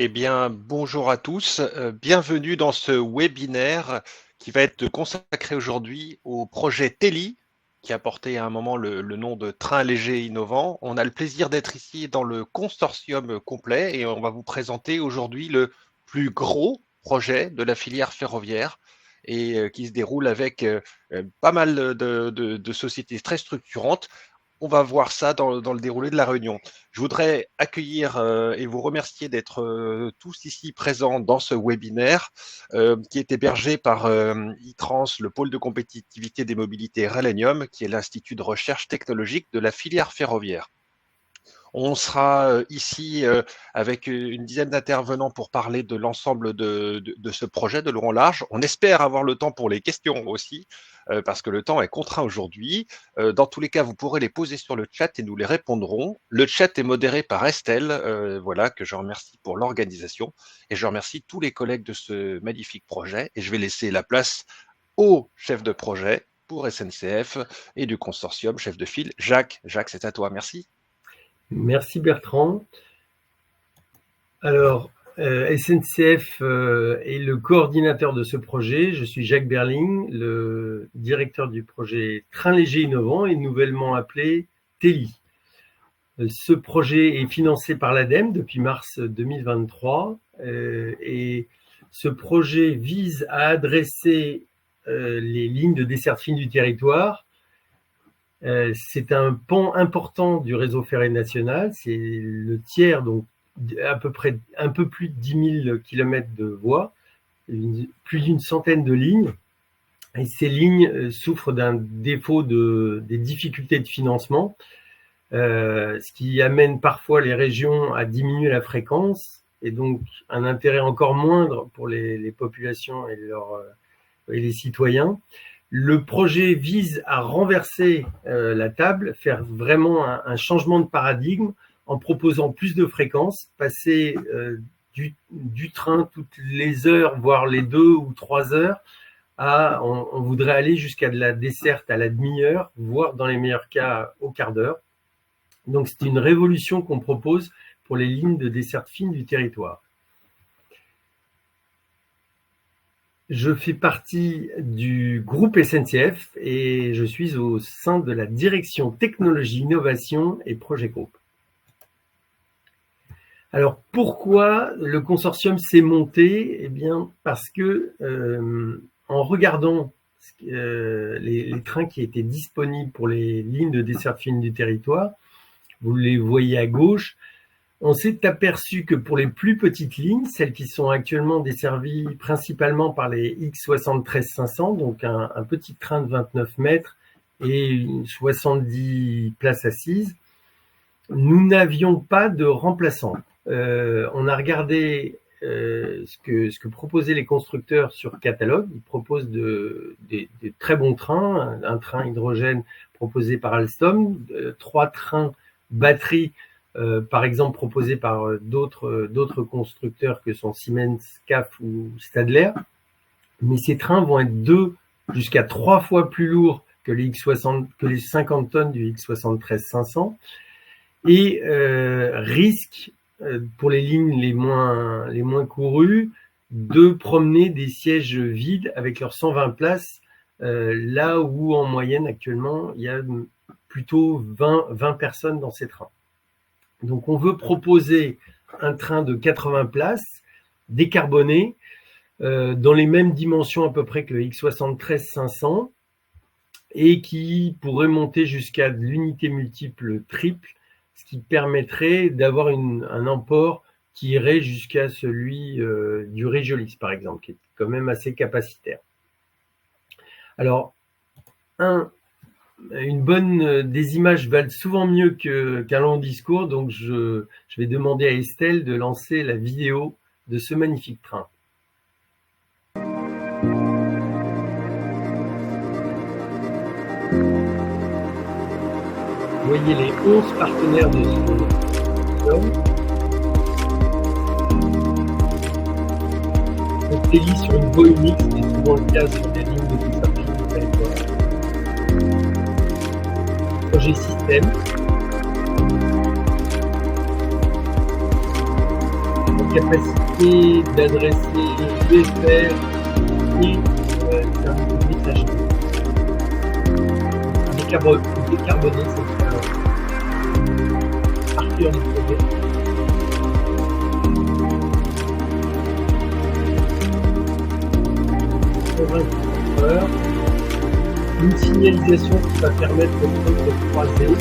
Eh bien, bonjour à tous. Bienvenue dans ce webinaire qui va être consacré aujourd'hui au projet TELI, qui a porté à un moment le nom de Train léger innovant. On a le plaisir d'être ici dans le consortium complet et on va vous présenter aujourd'hui le plus gros projet de la filière ferroviaire et qui se déroule avec pas mal de sociétés très structurantes. On va voir ça dans le déroulé de la réunion. Je voudrais accueillir et vous remercier d'être tous ici présents dans ce webinaire qui est hébergé par ITRANS, le pôle de compétitivité des mobilités Rélenium, qui est l'institut de recherche technologique de la filière ferroviaire. On sera ici avec une dizaine d'intervenants pour parler de l'ensemble de ce projet de long en large. On espère avoir le temps pour les questions aussi, parce que le temps est contraint aujourd'hui. Dans tous les cas, vous pourrez les poser sur le chat et nous les répondrons. Le chat est modéré par Estelle, voilà, que je remercie pour l'organisation. Et je remercie tous les collègues de ce magnifique projet. Et je vais laisser la place au chef de projet pour SNCF et du consortium, chef de file, Jacques. Jacques, c'est à toi. Merci. Merci Bertrand. Alors, SNCF est le coordinateur de ce projet. Je suis Jacques Berling, le directeur du projet Train léger innovant et nouvellement appelé TELI. Ce projet est financé par l'ADEME depuis mars 2023 et ce projet vise à adresser les lignes de desserte fine du territoire. C'est un pan important du réseau ferré national, c'est le tiers, donc à peu près un peu plus de 10 000 km de voies, plus d'une centaine de lignes. Et ces lignes souffrent d'un défaut des difficultés de financement, ce qui amène parfois les régions à diminuer la fréquence et donc un intérêt encore moindre pour les populations et les citoyens. Le projet vise à renverser la table, faire vraiment un changement de paradigme en proposant plus de fréquences, passer du train toutes les heures, voire les 2 ou 3 heures, on voudrait aller jusqu'à de la desserte à la demi-heure, voire dans les meilleurs cas au quart d'heure. Donc c'est une révolution qu'on propose pour les lignes de desserte fine du territoire. Je fais partie du groupe SNCF et je suis au sein de la direction technologie, innovation et projet groupe. Alors pourquoi le consortium s'est monté? Eh bien parce que en regardant les trains qui étaient disponibles pour les lignes de desserte fine du territoire, vous les voyez à gauche, on s'est aperçu que pour les plus petites lignes, celles qui sont actuellement desservies principalement par les X73-500, donc un petit train de 29 mètres et 70 places assises, nous n'avions pas de remplaçant. On a regardé ce que proposaient les constructeurs sur catalogue. Ils proposent des très bons trains, un train hydrogène proposé par Alstom, 3 trains batterie par exemple proposés par d'autres constructeurs que sont Siemens, CAF ou Stadler. Mais ces trains vont être 2 jusqu'à 3 fois plus lourds que les 50 tonnes du X73-500 et risquent, pour les lignes les moins courues, de promener des sièges vides avec leurs 120 places, là où en moyenne actuellement il y a plutôt 20 personnes dans ces trains. Donc on veut proposer un train de 80 places, décarboné, dans les mêmes dimensions à peu près que le X73-500 et qui pourrait monter jusqu'à l'unité multiple triple, ce qui permettrait d'avoir un emport qui irait jusqu'à celui du Regiolis par exemple, qui est quand même assez capacitaire. Alors, des images valent souvent mieux qu'un long discours, donc je vais demander à Estelle de lancer la vidéo de ce magnifique train. Vous voyez les 11 partenaires de ce consortium. On s'élit sur une voie unique, ce qui est souvent le cas sur des lignes de desserte fine du territoire. Projet système. capacité d'adresser UFR et services messagerie. Décarboner, c'est partir du projet. Une signalisation qui va permettre de croiser.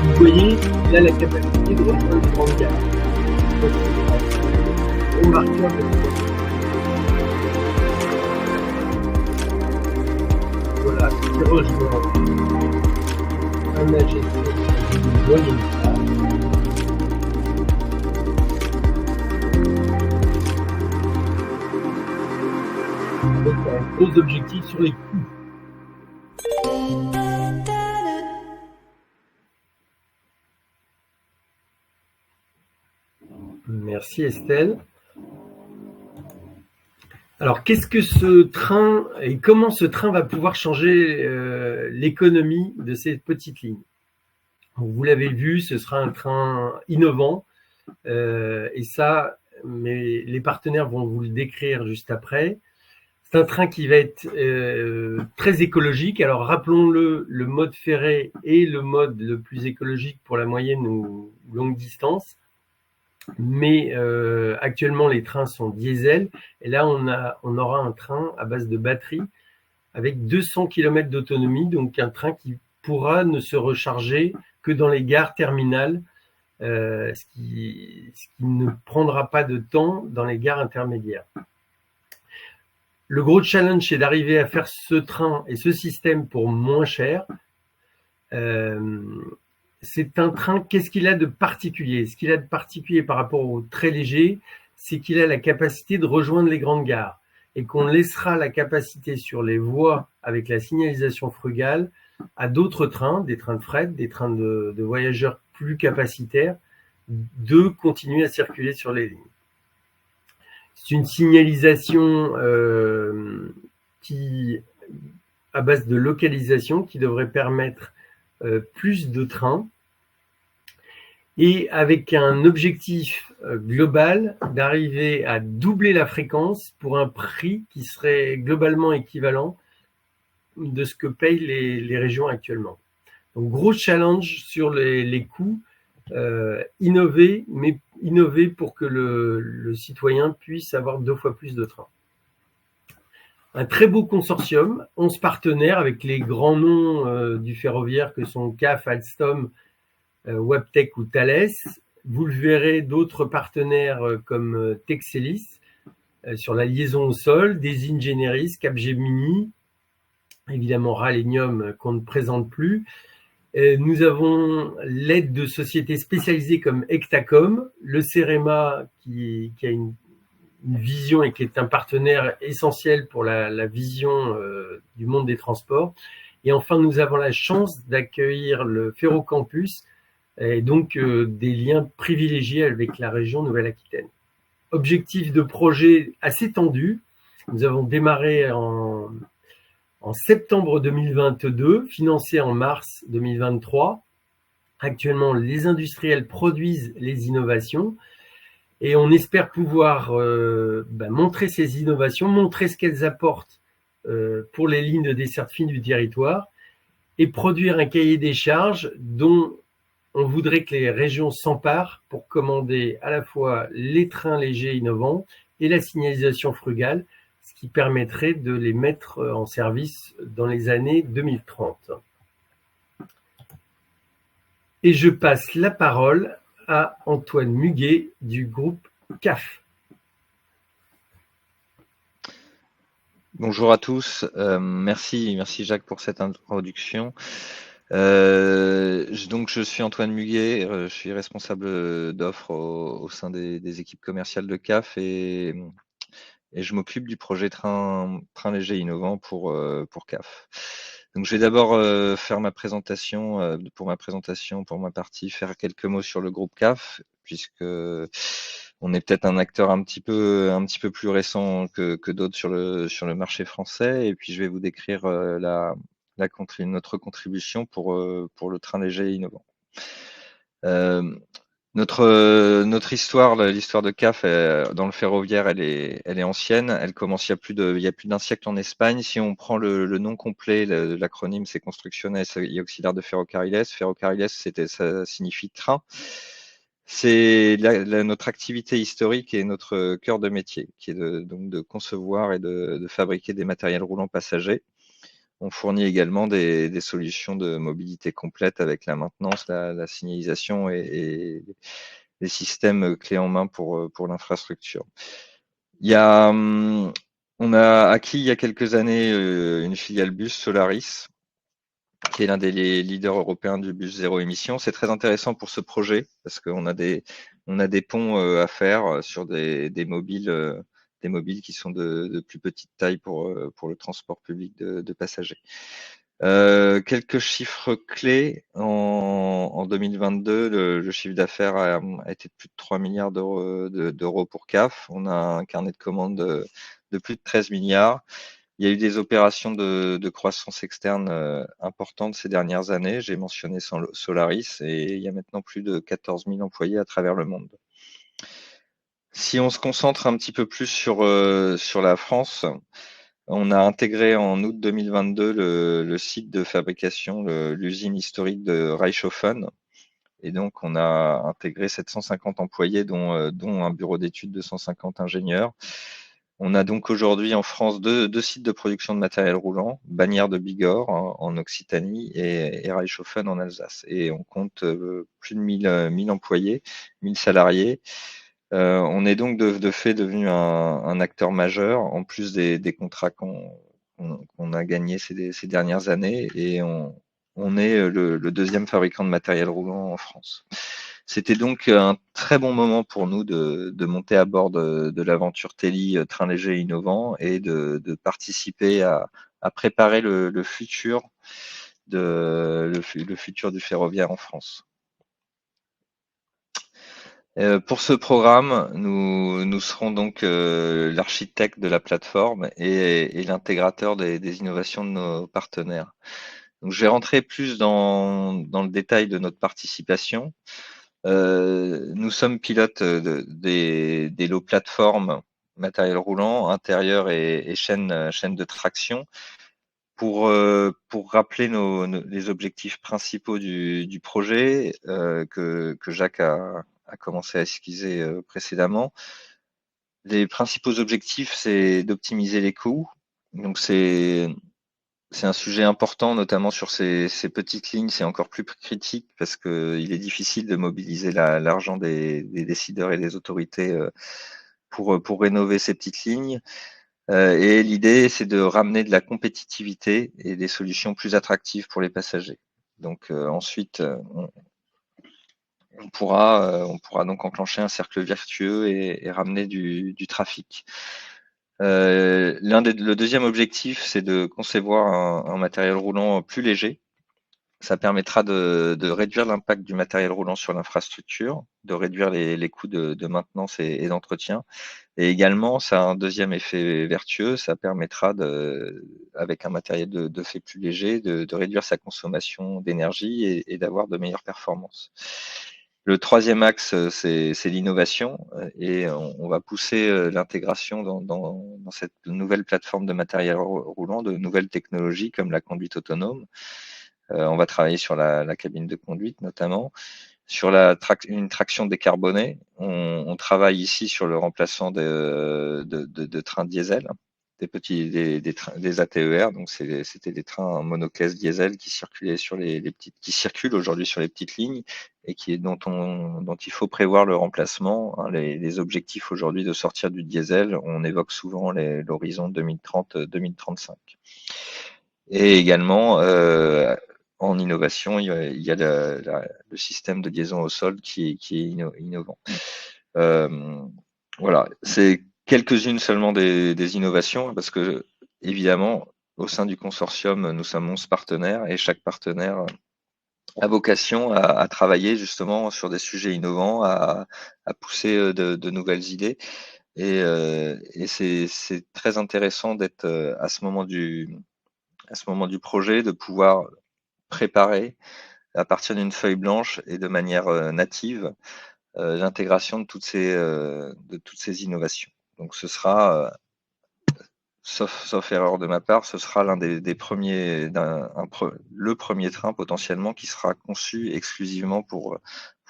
Vous voyez, il a la capacité de rejoindre une grande gare. Au marqueur de voilà, qui rejoint un AGC d'une moyenne classe. Avec un gros objectif sur les coûts. Merci Estelle. Alors, qu'est-ce que ce train et comment ce train va pouvoir changer l'économie de ces petites lignes? Vous l'avez vu, ce sera un train innovant et ça, mais les partenaires vont vous le décrire juste après. C'est un train qui va être très écologique. Alors, rappelons-le, le mode ferré est le mode le plus écologique pour la moyenne ou longue distance. Mais actuellement, les trains sont diesel. Et là, on aura un train à base de batterie avec 200 km d'autonomie. Donc, un train qui pourra ne se recharger que dans les gares terminales, ce qui ne prendra pas de temps dans les gares intermédiaires. Le gros challenge, c'est d'arriver à faire ce train et ce système pour moins cher. C'est un train, qu'est-ce qu'il a de particulier? Ce qu'il a de particulier par rapport au très léger, c'est qu'il a la capacité de rejoindre les grandes gares et qu'on laissera la capacité sur les voies avec la signalisation frugale à d'autres trains, des trains de fret, des trains de voyageurs plus capacitaires, de continuer à circuler sur les lignes. C'est une signalisation à base de localisation qui devrait permettre plus de trains et avec un objectif global d'arriver à doubler la fréquence pour un prix qui serait globalement équivalent de ce que payent les régions actuellement. Donc gros challenge sur les coûts, innover, mais innover pour que le citoyen puisse avoir 2 fois plus de trains. Un très beau consortium, 11 partenaires avec les grands noms du ferroviaire que sont CAF, Alstom, Wabtec ou Thales. Vous le verrez, d'autres partenaires comme Texelis sur la liaison au sol, des Ingenieris, Capgemini, évidemment Ralenium qu'on ne présente plus. Nous avons l'aide de sociétés spécialisées comme Hectacom, le CEREMA qui a une vision et qui est un partenaire essentiel pour la vision du monde des transports. Et enfin, nous avons la chance d'accueillir le Ferrocampus et donc des liens privilégiés avec la région Nouvelle-Aquitaine. Objectif de projet assez tendu. Nous avons démarré en septembre 2022, financé en mars 2023. Actuellement, les industriels produisent les innovations et on espère pouvoir montrer ces innovations, montrer ce qu'elles apportent pour les lignes de desserte fine du territoire et produire un cahier des charges dont on voudrait que les régions s'emparent pour commander à la fois les trains légers innovants et la signalisation frugale, ce qui permettrait de les mettre en service dans les années 2030. Et je passe la parole à Antoine Muguet du groupe CAF. Bonjour à tous, merci Jacques pour cette introduction. Donc je suis Antoine Muguet, je suis responsable d'offres au sein des équipes commerciales de CAF et je m'occupe du projet train léger innovant pour CAF. Donc je vais d'abord faire ma présentation, pour ma partie, faire quelques mots sur le groupe CAF, puisque on est peut-être un acteur un petit peu plus récent que d'autres sur le marché français, et puis je vais vous décrire notre contribution pour le train léger innovant. Notre histoire, l'histoire de CAF dans le ferroviaire, elle est ancienne. Elle commence il y a plus d'un siècle en Espagne. Si on prend le nom complet, l'acronyme, c'est Construcciones y Auxiliar de Ferrocarriles. Ferrocarriles, ça signifie train. C'est notre activité historique et notre cœur de métier, qui est donc de concevoir et de fabriquer des matériels roulants passagers. On fournit également des solutions de mobilité complète avec la maintenance, la signalisation et les systèmes clés en main pour l'infrastructure. On a acquis il y a quelques années une filiale bus, Solaris, qui est l'un des leaders européens du bus zéro émission. C'est très intéressant pour ce projet parce qu'on a des ponts à faire sur des mobiles qui sont de plus petite taille pour le transport public de passagers. Quelques chiffres clés en 2022, le chiffre d'affaires a été de plus de 3 milliards d'euros pour CAF. On a un carnet de commandes de plus de 13 milliards. Il y a eu des opérations de croissance externe importantes ces dernières années. J'ai mentionné Solaris et il y a maintenant plus de 14 000 employés à travers le monde. Si on se concentre un petit peu plus sur la France, on a intégré en août 2022 le site de fabrication, l'usine historique de Reichshofen. Et donc, on a intégré 750 employés, dont un bureau d'études de 150 ingénieurs. On a donc aujourd'hui en France deux sites de production de matériel roulant, Bagnères de Bigorre en Occitanie et Reichshofen en Alsace. Et on compte plus de 1000 employés, 1000 salariés. On est donc de fait devenu un acteur majeur, en plus des contrats qu'on a gagnés ces dernières années, et on est le deuxième fabricant de matériel roulant en France. C'était donc un très bon moment pour nous de monter à bord de l'aventure Teli train léger innovant et de participer à préparer le futur le futur du ferroviaire en France. Pour ce programme, nous serons donc l'architecte de la plateforme et l'intégrateur des innovations de nos partenaires. Donc, je vais rentrer plus dans le détail de notre participation. Nous sommes pilotes des lots plateformes, matériel roulant, intérieur et chaîne de traction. Pour rappeler les objectifs principaux du projet que Jacques a commencé à esquisser précédemment. Les principaux objectifs, c'est d'optimiser les coûts. Donc c'est un sujet important, notamment sur ces petites lignes. C'est encore plus critique parce qu'il est difficile de mobiliser l'argent des décideurs et des autorités pour rénover ces petites lignes. Et l'idée, c'est de ramener de la compétitivité et des solutions plus attractives pour les passagers. Donc ensuite, on pourra donc enclencher un cercle vertueux et ramener du trafic. Le deuxième objectif, c'est de concevoir un matériel roulant plus léger. Ça permettra de réduire l'impact du matériel roulant sur l'infrastructure, de réduire les coûts de maintenance et d'entretien. Et également, ça a un deuxième effet vertueux, ça permettra, avec un matériel de fait plus léger, de réduire sa consommation d'énergie et d'avoir de meilleures performances. Le troisième axe, c'est l'innovation et on va pousser l'intégration dans cette nouvelle plateforme de matériel roulant, de nouvelles technologies comme la conduite autonome. On va travailler sur la cabine de conduite notamment, sur une traction décarbonée. On travaille ici sur le remplaçant de trains diesel, des ATER. Donc c'était des trains monocaisse diesel qui circulaient qui circulent aujourd'hui sur les petites lignes et dont il faut prévoir le remplacement. Les objectifs aujourd'hui de sortir du diesel, on évoque souvent l'horizon 2030-2035. Et également, en innovation, il y a le système de liaison au sol qui est innovant. Voilà, c'est quelques-unes seulement des innovations, parce que évidemment, au sein du consortium, nous sommes 11 partenaires et chaque partenaire a vocation à travailler justement sur des sujets innovants, à pousser de nouvelles idées. Et c'est très intéressant d'être à ce moment à ce moment du projet, de pouvoir préparer à partir d'une feuille blanche et de manière native l'intégration de toutes ces innovations. Donc ce sera, sauf erreur de ma part, ce sera l'un des premiers, le premier train potentiellement qui sera conçu exclusivement pour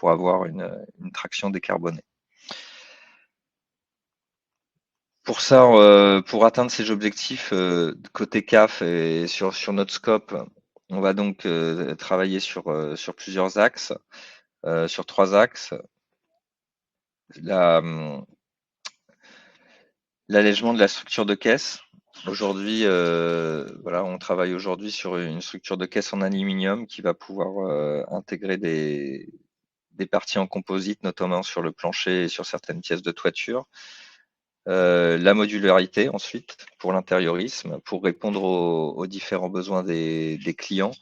avoir une traction décarbonée. Pour ça, pour atteindre ces objectifs, côté CAF et sur notre scope, on va donc travailler sur plusieurs axes, sur 3 axes. L'allègement de la structure de caisse. Aujourd'hui, voilà, on travaille aujourd'hui sur une structure de caisse en aluminium qui va pouvoir intégrer des parties en composite, notamment sur le plancher et sur certaines pièces de toiture. La modularité ensuite pour l'intériorisme, pour répondre aux différents besoins des clients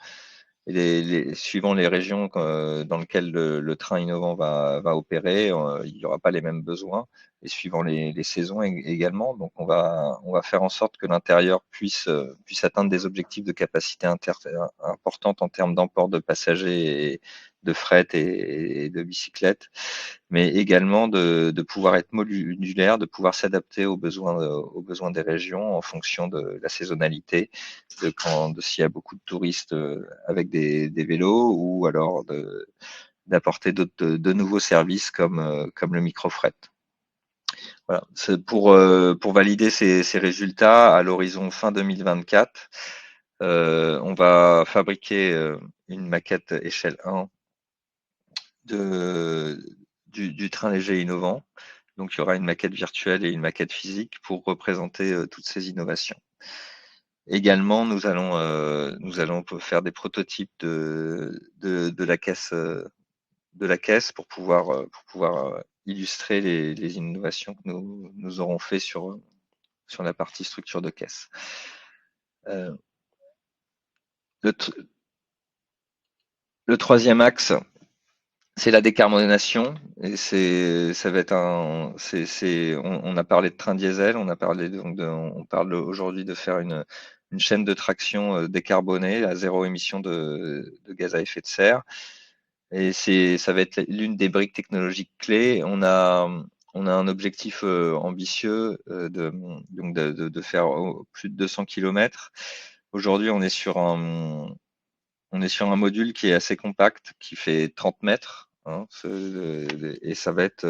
et suivant les régions dans lesquelles le train innovant va opérer, il n'y aura pas les mêmes besoins et suivant les saisons également. Donc on va faire en sorte que l'intérieur puisse atteindre des objectifs de capacité importante en termes d'emport de passagers et de fret et de bicyclettes, mais également de pouvoir être modulaire, de pouvoir s'adapter aux besoins des régions en fonction de la saisonnalité, de s'il y a beaucoup de touristes avec des vélos, ou alors d'apporter de nouveaux services comme le micro-fret. Voilà. C'est pour valider ces résultats à l'horizon fin 2024. On va fabriquer une maquette échelle 1 du train léger innovant. Donc, il y aura une maquette virtuelle et une maquette physique pour représenter toutes ces innovations. Également, nous allons faire des prototypes de la caisse pour pouvoir illustrer les innovations que nous aurons fait sur la partie structure de caisse. Le troisième axe, c'est la décarbonation, et ça va être on a parlé de train diesel, on parle aujourd'hui de faire une chaîne de traction décarbonée à zéro émission de gaz à effet de serre. Et ça va être l'une des briques technologiques clés. On a un objectif ambitieux de faire plus de 200 km. Aujourd'hui, on est sur un module qui est assez compact, qui fait 30 mètres. Hein, et ça va être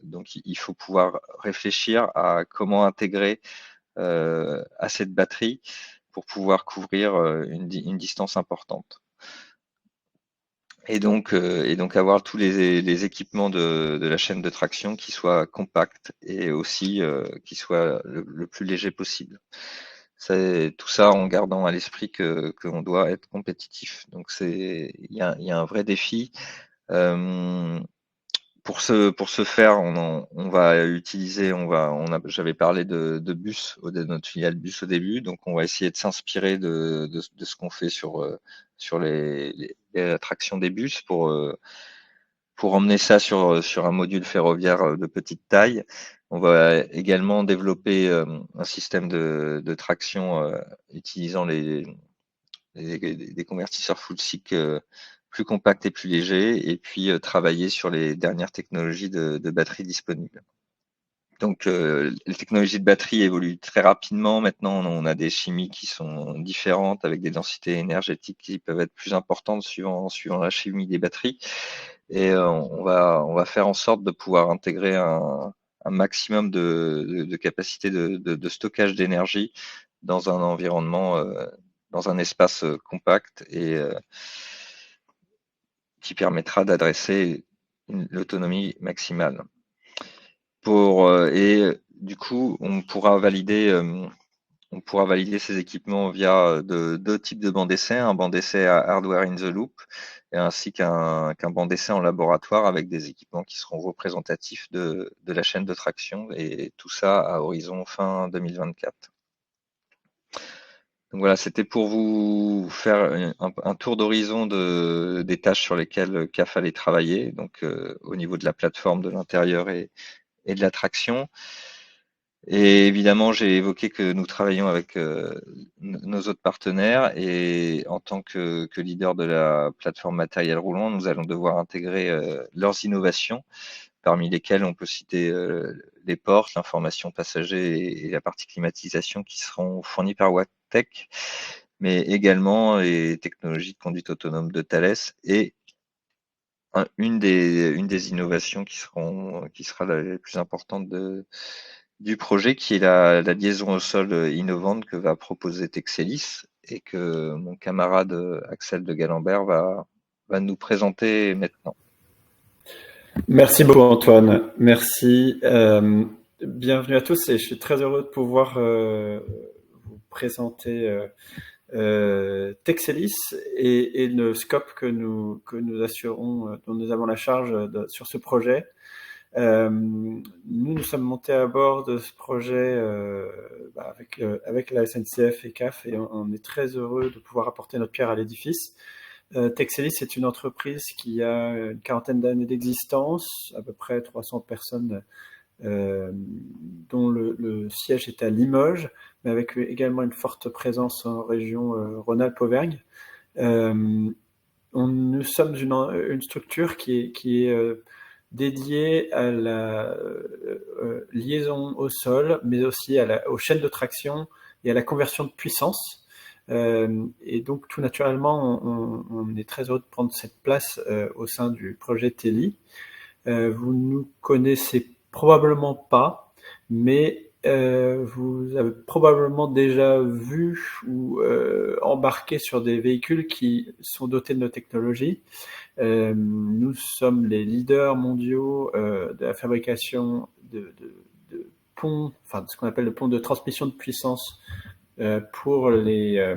donc il faut pouvoir réfléchir à comment intégrer assez de batterie pour pouvoir couvrir une distance importante. Et donc avoir tous les équipements de la chaîne de traction qui soient compacts et aussi qui soient le plus léger possible. Tout ça en gardant à l'esprit qu'on doit être compétitif. Donc il y a un vrai défi. Pour ce faire, on va utiliser, j'avais parlé de bus, de notre filiale bus au début, donc on va essayer de s'inspirer de ce qu'on fait sur les attractions des bus pour emmener ça sur un module ferroviaire de petite taille. On va également développer un système de traction utilisant des convertisseurs full cycle plus compacts et plus légers, et puis travailler sur les dernières technologies de batterie disponibles. Donc, les technologies de batterie évoluent très rapidement. Maintenant, on a des chimies qui sont différentes, avec des densités énergétiques qui peuvent être plus importantes suivant la chimie des batteries. Et on va faire en sorte de pouvoir intégrer un maximum de capacité de stockage d'énergie dans un environnement, dans un espace compact, et qui permettra d'adresser l'autonomie maximale. Et du coup, on pourra valider ces équipements via deux types de bancs d'essai, un banc d'essai à hardware in the loop, ainsi qu'un banc d'essai en laboratoire avec des équipements qui seront représentatifs de la chaîne de traction, et tout ça à horizon fin 2024. Donc voilà, c'était pour vous faire un tour d'horizon des tâches sur lesquelles CAF allait travailler, donc au niveau de la plateforme, de l'intérieur et de la traction. Et évidemment, j'ai évoqué que nous travaillons avec nos autres partenaires et en tant que leader de la plateforme matériel roulant, nous allons devoir intégrer leurs innovations, parmi lesquelles on peut citer les portes, l'information passager et la partie climatisation qui seront fournies par Wabtec, mais également les technologies de conduite autonome de Thales et une des innovations qui sera la plus importante du projet, qui est la liaison au sol innovante que va proposer Texelis et que mon camarade Axel de Galambert va nous présenter maintenant. Merci beaucoup Antoine, merci. Bienvenue à tous et je suis très heureux de pouvoir vous présenter Texelis et le scope que nous assurons, dont nous avons la charge sur ce projet. Nous sommes montés à bord de ce projet avec la SNCF et CAF et on est très heureux de pouvoir apporter notre pierre à l'édifice. Texelis est une entreprise qui a une quarantaine d'années d'existence, à peu près 300 personnes dont le siège est à Limoges, mais avec également une forte présence en région Rhône-Alpes-Auvergne. Nous sommes une structure qui est dédiée à la liaison au sol, mais aussi aux chaînes de traction et à la conversion de puissance. Et donc, tout naturellement, on est très heureux de prendre cette place au sein du projet TELI. Vous nous connaissez probablement pas, mais vous avez probablement déjà vu ou embarqué sur des véhicules qui sont dotés de nos technologies. Nous sommes les leaders mondiaux de la fabrication de ponts, enfin de ce qu'on appelle le pont de transmission de puissance pour les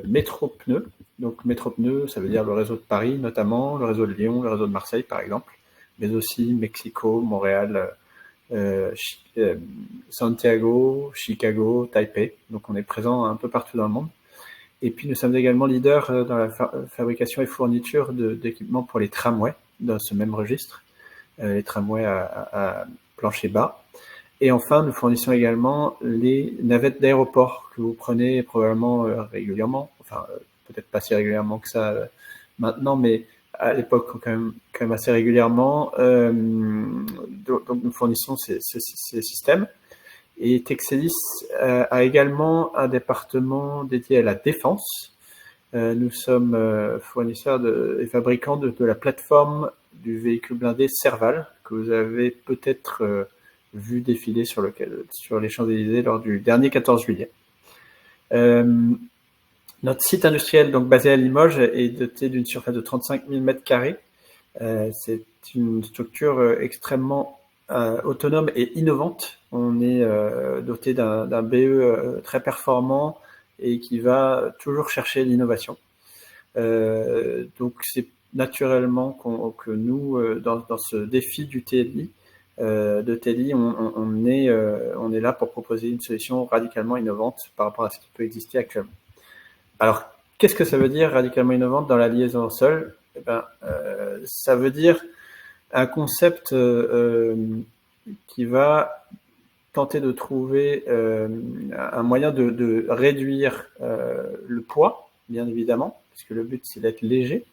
métro-pneus. Donc métro-pneus, ça veut dire le réseau de Paris notamment, le réseau de Lyon, le réseau de Marseille par exemple, mais aussi Mexico, Montréal, Santiago, Chicago, Taipei. Donc on est présent un peu partout dans le monde. Et puis nous sommes également leaders dans la fabrication et fourniture d'équipements pour les tramways, dans ce même registre, les tramways à plancher bas. Et enfin, nous fournissons également les navettes d'aéroport que vous prenez probablement régulièrement, enfin peut-être pas si régulièrement que ça maintenant, mais à l'époque quand même assez régulièrement. Donc nous fournissons ces systèmes. Et Texelis a également un département dédié à la défense. Nous sommes fournisseurs et fabricants de la plateforme du véhicule blindé Serval, que vous avez peut-être vu défiler sur les Champs-Élysées lors du dernier 14 juillet. Notre site industriel, donc basé à Limoges, est doté d'une surface de 35 000 m². C'est une structure extrêmement autonome et innovante. On est doté d'un BE très performant et qui va toujours chercher l'innovation. Donc c'est naturellement que nous, dans ce défi du TLI, on est là pour proposer une solution radicalement innovante par rapport à ce qui peut exister actuellement. Alors, qu'est-ce que ça veut dire radicalement innovante dans la liaison au sol ? Ça veut dire un concept qui va tenter de trouver un moyen de réduire le poids, bien évidemment, puisque le but c'est d'être léger,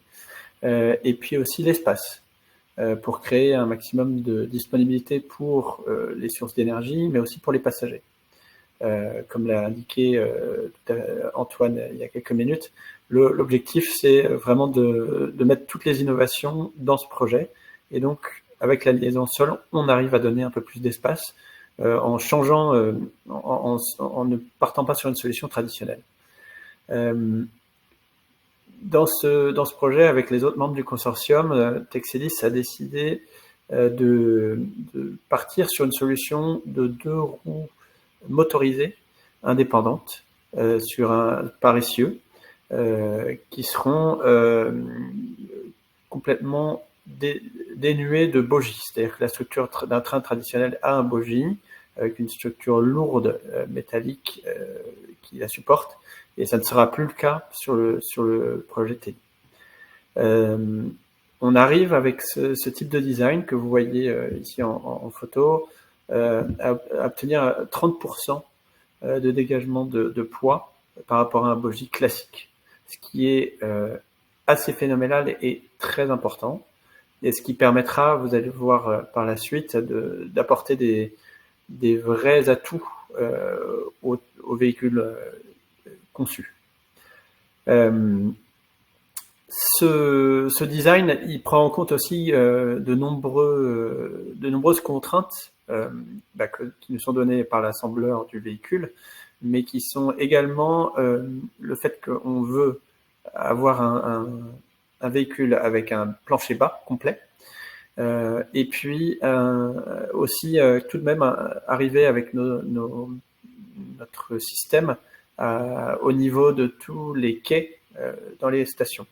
et puis aussi l'espace, pour créer un maximum de disponibilité pour les sources d'énergie, mais aussi pour les passagers. Comme l'a indiqué Antoine il y a quelques minutes, l'objectif c'est vraiment de mettre toutes les innovations dans ce projet, et donc avec la liaison sol, on arrive à donner un peu plus d'espace en changeant, en ne partant pas sur une solution traditionnelle. Dans ce projet, avec les autres membres du consortium, Texelis a décidé de partir sur une solution de 2 roues motorisées indépendantes sur un par essieu qui seront complètement dénuées de bogies. C'est-à-dire que la structure d'un train traditionnel a un bogie avec une structure lourde métallique qui la supporte, et ça ne sera plus le cas sur le projet TELI. On arrive avec ce type de design que vous voyez ici en photo à obtenir 30% de dégagement de poids par rapport à un bogie classique, ce qui est assez phénoménal et très important, et ce qui permettra, vous allez voir par la suite, d'apporter des vrais atouts au véhicule conçu. Ce design, il prend en compte aussi de nombreuses contraintes qui nous sont données par l'assembleur du véhicule, mais qui sont également le fait qu'on veut avoir un véhicule avec un plancher bas complet, et puis aussi tout de même arriver avec notre système au niveau de tous les quais dans les stations,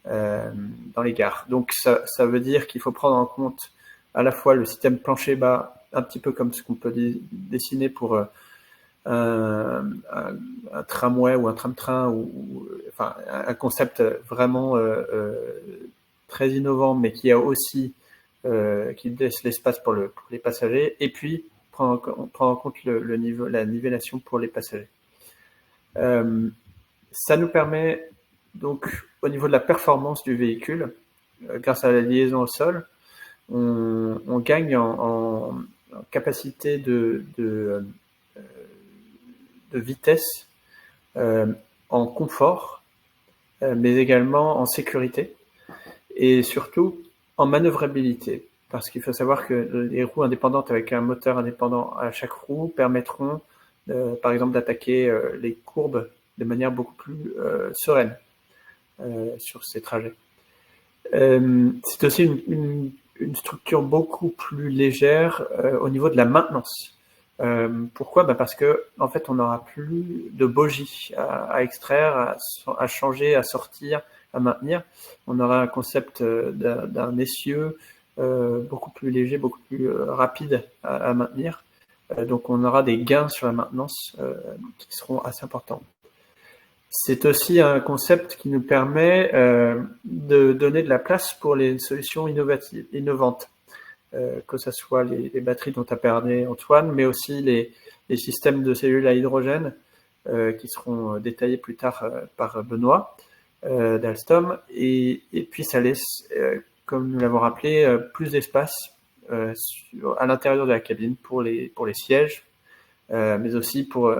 dans les gares. Donc ça veut dire qu'il faut prendre en compte à la fois le système plancher bas, un petit peu comme ce qu'on peut dessiner pour un tramway ou un tram-train, ou enfin un concept vraiment très innovant, mais qui a aussi qui laisse l'espace pour les passagers, et puis prendre en compte la nivellation pour les passagers. Ça nous permet donc, au niveau de la performance du véhicule, grâce à la liaison au sol, on gagne en capacité de vitesse, en confort, mais également en sécurité, et surtout en manœuvrabilité. Parce qu'il faut savoir que les roues indépendantes avec un moteur indépendant à chaque roue permettront, par exemple, d'attaquer les courbes de manière beaucoup plus sereine sur ces trajets. C'est aussi une structure beaucoup plus légère au niveau de la maintenance. Pourquoi ? Parce que en fait, on n'aura plus de bogies à extraire, à changer, à sortir, à maintenir. On aura un concept d'un essieu beaucoup plus léger, beaucoup plus rapide à maintenir. Donc on aura des gains sur la maintenance qui seront assez importants. C'est aussi un concept qui nous permet de donner de la place pour les solutions innovantes, que ce soit les batteries dont a parlé Antoine, mais aussi les systèmes de cellules à hydrogène qui seront détaillés plus tard par Benoît d'Alstom. Et puis ça laisse, comme nous l'avons rappelé, plus d'espace à l'intérieur de la cabine pour les sièges, mais aussi pour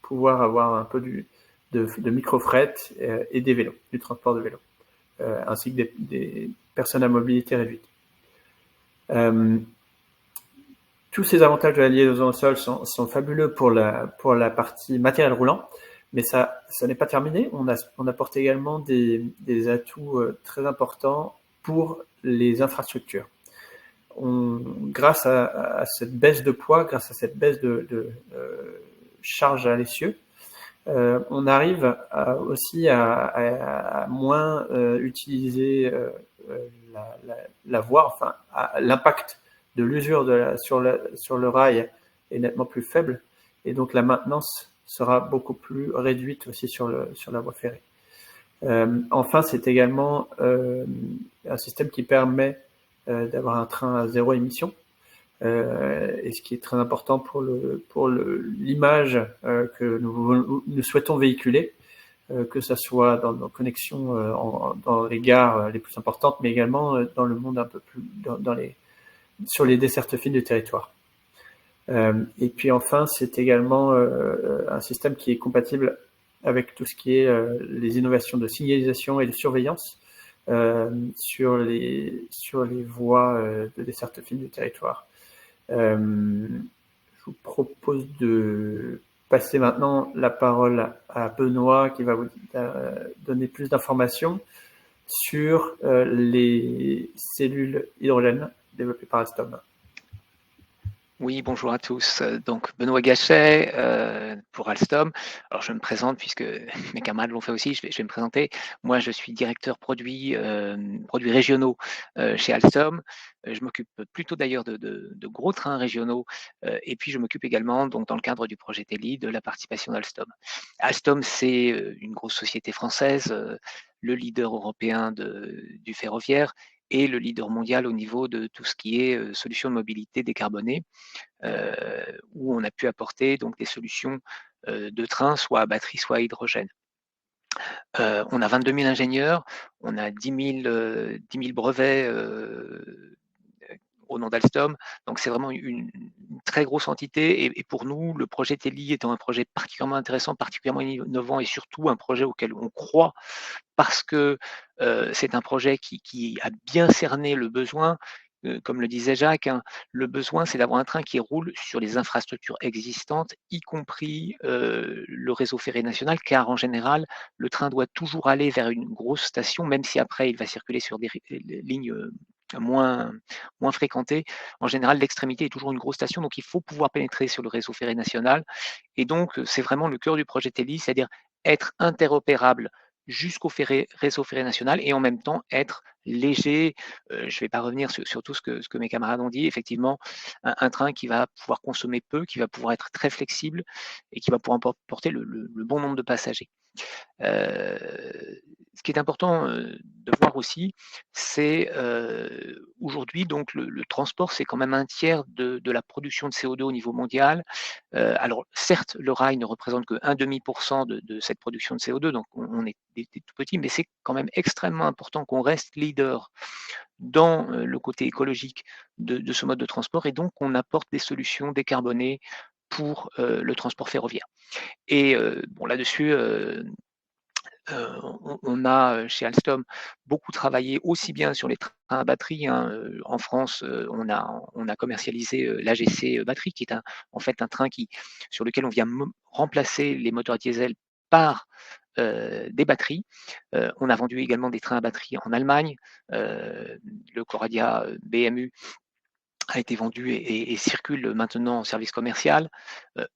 pouvoir avoir un peu de micro-fret et des vélos, du transport de vélos, ainsi que des personnes à mobilité réduite. Tous ces avantages de la liaison au sol sont fabuleux pour la partie matériel roulant, mais ça n'est pas terminé. On apporte également des atouts très importants pour les infrastructures. Grâce à cette baisse de poids, grâce à cette baisse de charge à l'essieu, on arrive aussi à moins utiliser la voie, enfin l'impact de l'usure sur le rail est nettement plus faible, et donc la maintenance sera beaucoup plus réduite aussi sur la voie ferrée. Enfin, c'est également un système qui permet d'avoir un train à zéro émission, et ce qui est très important pour l'image que nous souhaitons véhiculer, que ce soit dans nos connexions dans les gares les plus importantes, mais également dans le monde un peu plus sur les dessertes fines du territoire. Et puis enfin, c'est également un système qui est compatible avec tout ce qui est les innovations de signalisation et de surveillance sur les voies de desserte fine du territoire. Je vous propose de passer maintenant la parole à Benoît, qui va vous donner plus d'informations sur les cellules hydrogène développées par Alstom. Oui, bonjour à tous. Donc, Benoît Gachet pour Alstom. Alors, je me présente puisque mes camarades l'ont fait aussi. Je vais me présenter. Moi, je suis directeur produits régionaux chez Alstom. Je m'occupe plutôt d'ailleurs de gros trains régionaux. Et puis, je m'occupe également, donc, dans le cadre du projet TELI, de la participation d'Alstom. Alstom, c'est une grosse société française, le leader européen du ferroviaire, et le leader mondial au niveau de tout ce qui est solutions de mobilité décarbonée, où on a pu apporter donc des solutions de train, soit à batterie, soit à hydrogène. On a 22 000 ingénieurs, on a 10 000 brevets au nom d'Alstom. Donc c'est vraiment une très grosse entité. Et pour nous, le projet TELI étant un projet particulièrement intéressant, particulièrement innovant et surtout un projet auquel on croit parce que c'est un projet qui a bien cerné le besoin. Comme le disait Jacques, hein, le besoin, c'est d'avoir un train qui roule sur les infrastructures existantes, y compris le réseau ferré national, car en général, le train doit toujours aller vers une grosse station, même si après il va circuler sur des lignes moins, moins fréquentées. En général, l'extrémité est toujours une grosse station, donc il faut pouvoir pénétrer sur le réseau ferré national. Et donc, c'est vraiment le cœur du projet TELI, c'est-à-dire être interopérable jusqu'au réseau ferré national et en même temps être léger. Je ne vais pas revenir sur tout ce que mes camarades ont dit. Effectivement, un train qui va pouvoir consommer peu, qui va pouvoir être très flexible et qui va pouvoir porter le bon nombre de passagers. Ce qui est important de voir aussi, c'est aujourd'hui donc le transport, c'est quand même un tiers de la production de CO2 au niveau mondial. Alors certes, le rail ne représente que 1,5% de cette production de CO2, donc on est tout petit, mais c'est quand même extrêmement important qu'on reste leader dans le côté écologique de ce mode de transport et donc on apporte des solutions décarbonées pour le transport ferroviaire. Et bon là-dessus, on a chez Alstom beaucoup travaillé aussi bien sur les trains à batterie, hein. En France, on a commercialisé l'AGC batterie, qui est en fait un train sur lequel on vient remplacer les moteurs diesel par des batteries. On a vendu également des trains à batterie en Allemagne. Le Coradia BMU a été vendu et circule maintenant en service commercial.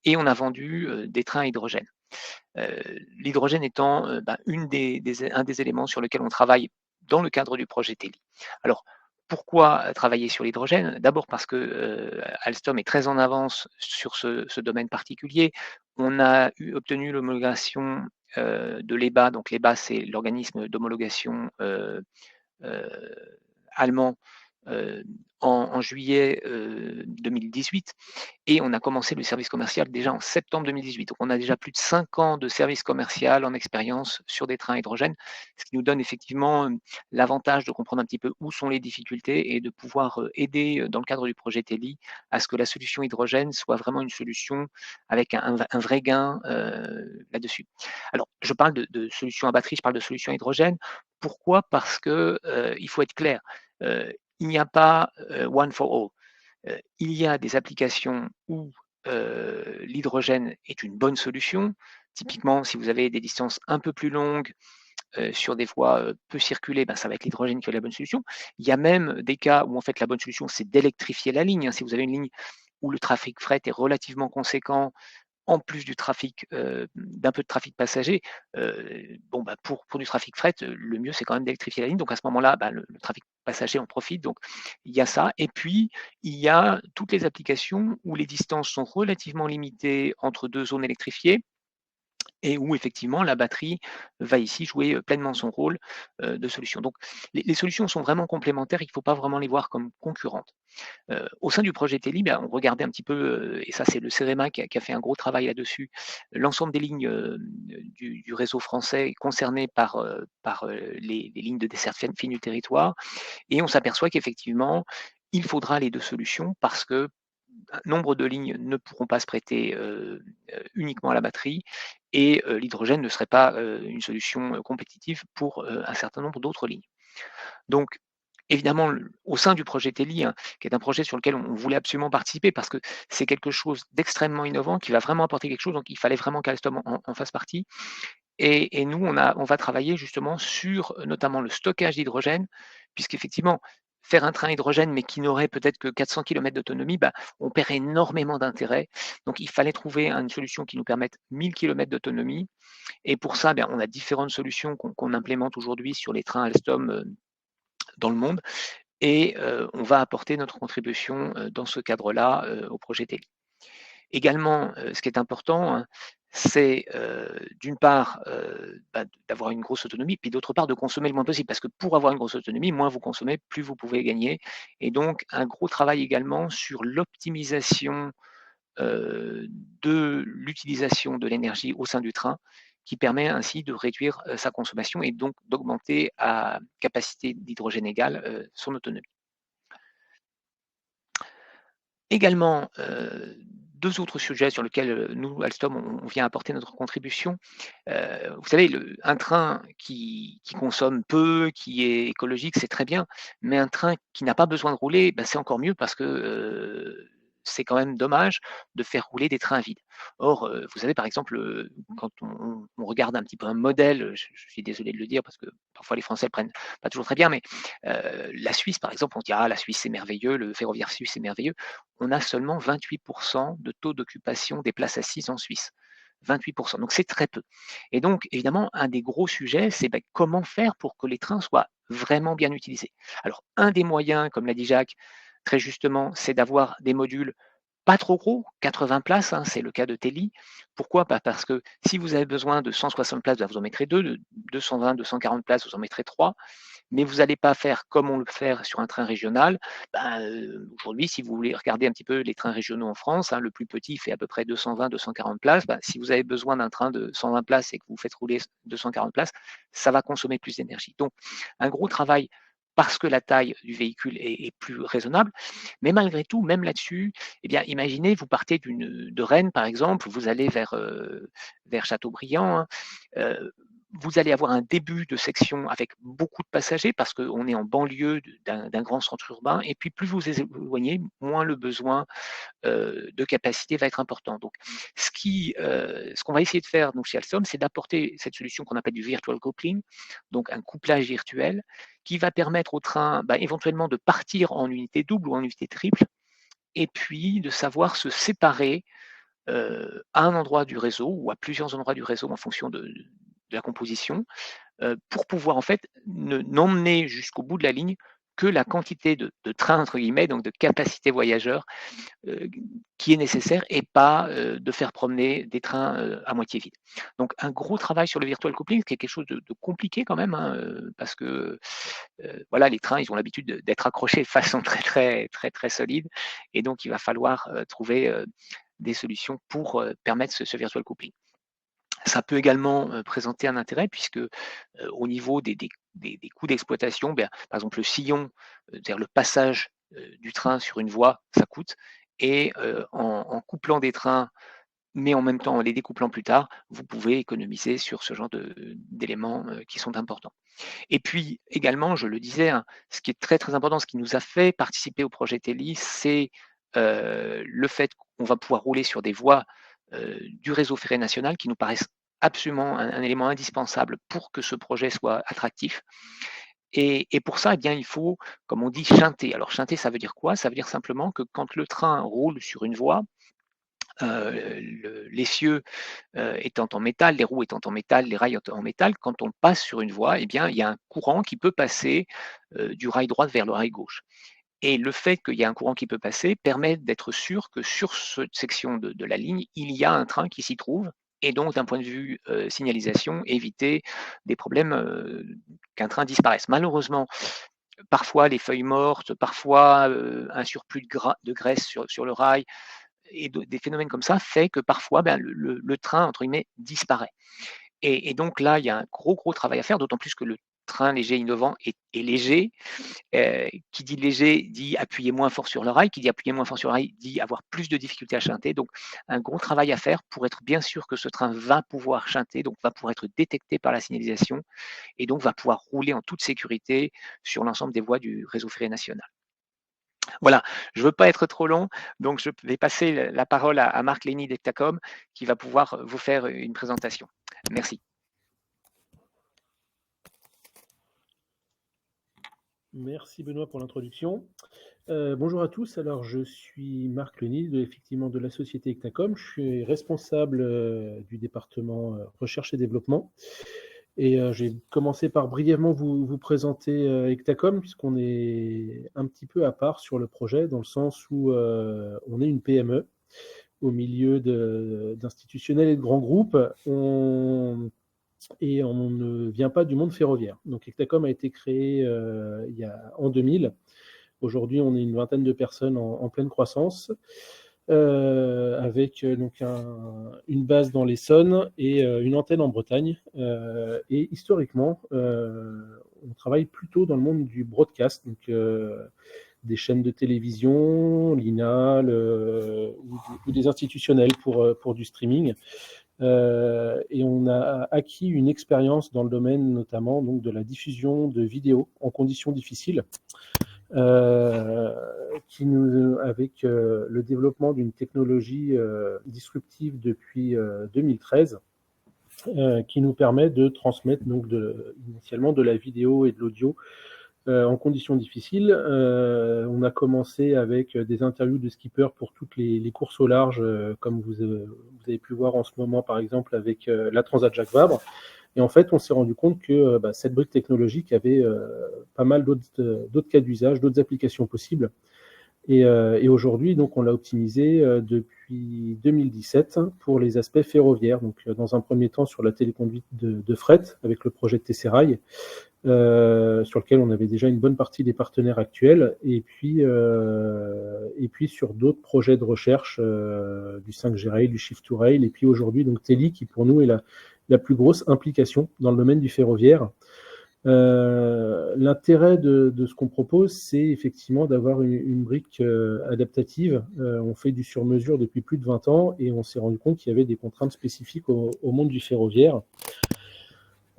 Et on a vendu des trains à hydrogène. L'hydrogène étant un des éléments sur lesquels on travaille dans le cadre du projet TELI. Alors, pourquoi travailler sur l'hydrogène? D'abord parce que Alstom est très en avance sur ce domaine particulier. On a obtenu l'homologation de l'EBA. Donc l'EBA, c'est l'organisme d'homologation allemand en juillet 2018 et on a commencé le service commercial déjà en septembre 2018. Donc on a déjà plus de 5 ans de service commercial en expérience sur des trains à hydrogène, ce qui nous donne effectivement l'avantage de comprendre un petit peu où sont les difficultés et de pouvoir aider dans le cadre du projet TELI à ce que la solution hydrogène soit vraiment une solution avec un vrai gain là-dessus. Alors je parle de solution à batterie, je parle de solution à hydrogène. Pourquoi? Parce que il faut être clair. Il n'y a pas one for all. Il y a des applications où l'hydrogène est une bonne solution. Typiquement, si vous avez des distances un peu plus longues sur des voies peu circulées, ben, ça va être l'hydrogène qui est la bonne solution. Il y a même des cas où en fait la bonne solution c'est d'électrifier la ligne. Si vous avez une ligne où le trafic fret est relativement conséquent, en plus du trafic, d'un peu de trafic passager, bon, bah, pour du trafic fret, le mieux, c'est quand même d'électrifier la ligne. Donc à ce moment-là, bah, le trafic passager en profite. Donc il y a ça. Et puis, il y a toutes les applications où les distances sont relativement limitées entre 2 zones électrifiées et où effectivement la batterie va ici jouer pleinement son rôle de solution. Donc les solutions sont vraiment complémentaires, il ne faut pas vraiment les voir comme concurrentes. Au sein du projet TELI, ben, on regardait un petit peu, et ça c'est le CEREMA qui a fait un gros travail là-dessus, l'ensemble des lignes du réseau français concernées par les lignes de desserte fine du territoire, et on s'aperçoit qu'effectivement, il faudra les deux solutions parce que un nombre de lignes ne pourront pas se prêter uniquement à la batterie et l'hydrogène ne serait pas une solution compétitive pour un certain nombre d'autres lignes. Donc, évidemment, au sein du projet TELI, hein, qui est un projet sur lequel on voulait absolument participer parce que c'est quelque chose d'extrêmement innovant qui va vraiment apporter quelque chose, donc il fallait vraiment qu'Alstom en fasse partie. Et nous, on va travailler justement sur notamment le stockage d'hydrogène, puisqu'effectivement, faire un train hydrogène, mais qui n'aurait peut-être que 400 km d'autonomie, bah, on perd énormément d'intérêt. Donc il fallait trouver une solution qui nous permette 1000 km d'autonomie. Et pour ça, ben, on a différentes solutions qu'on implémente aujourd'hui sur les trains Alstom dans le monde. Et on va apporter notre contribution dans ce cadre-là au projet TELI. Également, ce qui est important, hein, c'est d'une part d'avoir une grosse autonomie, puis d'autre part de consommer le moins possible. Parce que pour avoir une grosse autonomie, moins vous consommez, plus vous pouvez gagner. Et donc, un gros travail également sur l'optimisation de l'utilisation de l'énergie au sein du train, qui permet ainsi de réduire sa consommation et donc d'augmenter à capacité d'hydrogène égale son autonomie. Également, deux autres sujets sur lesquels nous, Alstom, on vient apporter notre contribution. Vous savez, un train qui consomme peu, qui est écologique, c'est très bien, mais un train qui n'a pas besoin de rouler, ben, c'est encore mieux parce que c'est quand même dommage de faire rouler des trains vides. Or, vous savez, par exemple, quand on regarde un petit peu un modèle, je suis désolé de le dire parce que parfois les Français le prennent pas toujours très bien, mais la Suisse, par exemple, on dit ah la Suisse c'est merveilleux, le ferroviaire suisse c'est merveilleux. On a seulement 28% de taux d'occupation des places assises en Suisse. 28%, donc c'est très peu. Et donc, évidemment, un des gros sujets, c'est comment faire pour que les trains soient vraiment bien utilisés. Alors, un des moyens, comme l'a dit Jacques, très justement, c'est d'avoir des modules pas trop gros, 80 places, hein, c'est le cas de Telly. Pourquoi? Parce que si vous avez besoin de 160 places, vous en mettrez 2, de 220, 240 places, vous en mettrez 3, mais vous n'allez pas faire comme on le fait sur un train régional. Aujourd'hui, si vous voulez regarder un petit peu les trains régionaux en France, hein, le plus petit fait à peu près 220, 240 places. Si vous avez besoin d'un train de 120 places et que vous faites rouler 240 places, ça va consommer plus d'énergie. Donc, un gros travail parce que la taille du véhicule est plus raisonnable. Mais malgré tout, même là-dessus, eh bien, imaginez, vous partez de Rennes, par exemple, vous allez vers Châteaubriand, hein, vous allez avoir un début de section avec beaucoup de passagers parce qu'on est en banlieue d'un grand centre urbain. Et puis, plus vous éloignez, moins le besoin de capacité va être important. Donc, ce qu'on va essayer de faire donc, chez Alstom, c'est d'apporter cette solution qu'on appelle du virtual coupling, donc un couplage virtuel, qui va permettre au train éventuellement de partir en unité double ou en unité triple, et puis de savoir se séparer à un endroit du réseau ou à plusieurs endroits du réseau en fonction de la composition, pour pouvoir en fait n'emmener jusqu'au bout de la ligne que la quantité de trains, entre guillemets, donc de capacité voyageurs, qui est nécessaire et pas de faire promener des trains à moitié vides. Donc un gros travail sur le virtual coupling, qui est quelque chose de compliqué quand même, hein, parce que voilà, les trains, ils ont l'habitude d'être accrochés de façon très très très très solide, et donc il va falloir trouver des solutions pour permettre ce virtual coupling. Ça peut également présenter un intérêt puisque au niveau des coûts d'exploitation, par exemple le sillon, c'est-à-dire le passage du train sur une voie, ça coûte. Et en couplant des trains, mais en même temps en les découplant plus tard, vous pouvez économiser sur ce genre d'éléments qui sont importants. Et puis également, je le disais, hein, ce qui est très très important, ce qui nous a fait participer au projet Telly, c'est le fait qu'on va pouvoir rouler sur des voies du réseau ferré national qui nous paraissent absolument un élément indispensable pour que ce projet soit attractif. Et pour ça, eh bien, il faut, comme on dit, shunter. Alors shunter, ça veut dire quoi? Ça veut dire simplement que quand le train roule sur une voie, l'essieu étant en métal, les roues étant en métal, les rails en métal, quand on passe sur une voie, eh bien, il y a un courant qui peut passer du rail droit vers le rail gauche. Et le fait qu'il y a un courant qui peut passer permet d'être sûr que sur cette section de la ligne, il y a un train qui s'y trouve, et donc d'un point de vue signalisation, éviter des problèmes qu'un train disparaisse. Malheureusement, parfois les feuilles mortes, parfois un surplus de graisse sur le rail, et des phénomènes comme ça fait que parfois le train, entre guillemets, disparaît. Et donc là, il y a un gros travail à faire, d'autant plus que le train léger innovant est léger. Qui dit léger dit appuyer moins fort sur le rail, qui dit appuyer moins fort sur le rail dit avoir plus de difficultés à shunter. Donc un gros travail à faire pour être bien sûr que ce train va pouvoir shunter, donc va pouvoir être détecté par la signalisation, et donc va pouvoir rouler en toute sécurité sur l'ensemble des voies du réseau ferré national. Voilà, je ne veux pas être trop long, donc je vais passer la parole à Marc Lény d'Hectacom, qui va pouvoir vous faire une présentation. Merci. Merci Benoît pour l'introduction. Bonjour à tous, alors je suis Marc Lény effectivement de la société Hectacom, je suis responsable du département recherche et développement, et j'ai commencé par brièvement vous présenter Hectacom, puisqu'on est un petit peu à part sur le projet, dans le sens où on est une PME. au milieu d'institutionnels et de grands groupes, et on ne vient pas du monde ferroviaire. Donc Ektacom a été créé en 2000. Aujourd'hui, on est une vingtaine de personnes en pleine croissance, avec donc une base dans l'Essonne et une antenne en Bretagne. Et historiquement, on travaille plutôt dans le monde du broadcast, donc des chaînes de télévision, l'INA, ou des institutionnels pour du streaming. Et on a acquis une expérience dans le domaine notamment donc, de la diffusion de vidéos en conditions difficiles, avec le développement d'une technologie disruptive depuis 2013, qui nous permet de transmettre donc initialement de la vidéo et de l'audio en conditions difficiles. On a commencé avec des interviews de skippers pour toutes les courses au large, comme vous avez pu voir en ce moment, par exemple, avec la Transat Jacques Vabre. Et en fait, on s'est rendu compte que cette brique technologique avait pas mal d'autres cas d'usage, d'autres applications possibles. Et aujourd'hui, donc, on l'a optimisé depuis 2017 pour les aspects ferroviaires. Donc, dans un premier temps, sur la téléconduite de fret, avec le projet de Tesserail, sur lequel on avait déjà une bonne partie des partenaires actuels, et puis sur d'autres projets de recherche, du 5G Rail, du Shift2Rail, et puis aujourd'hui, donc Teli, qui pour nous est la plus grosse implication dans le domaine du ferroviaire. L'intérêt de ce qu'on propose, c'est effectivement d'avoir une brique adaptative. On fait du sur-mesure depuis plus de 20 ans et on s'est rendu compte qu'il y avait des contraintes spécifiques au monde du ferroviaire.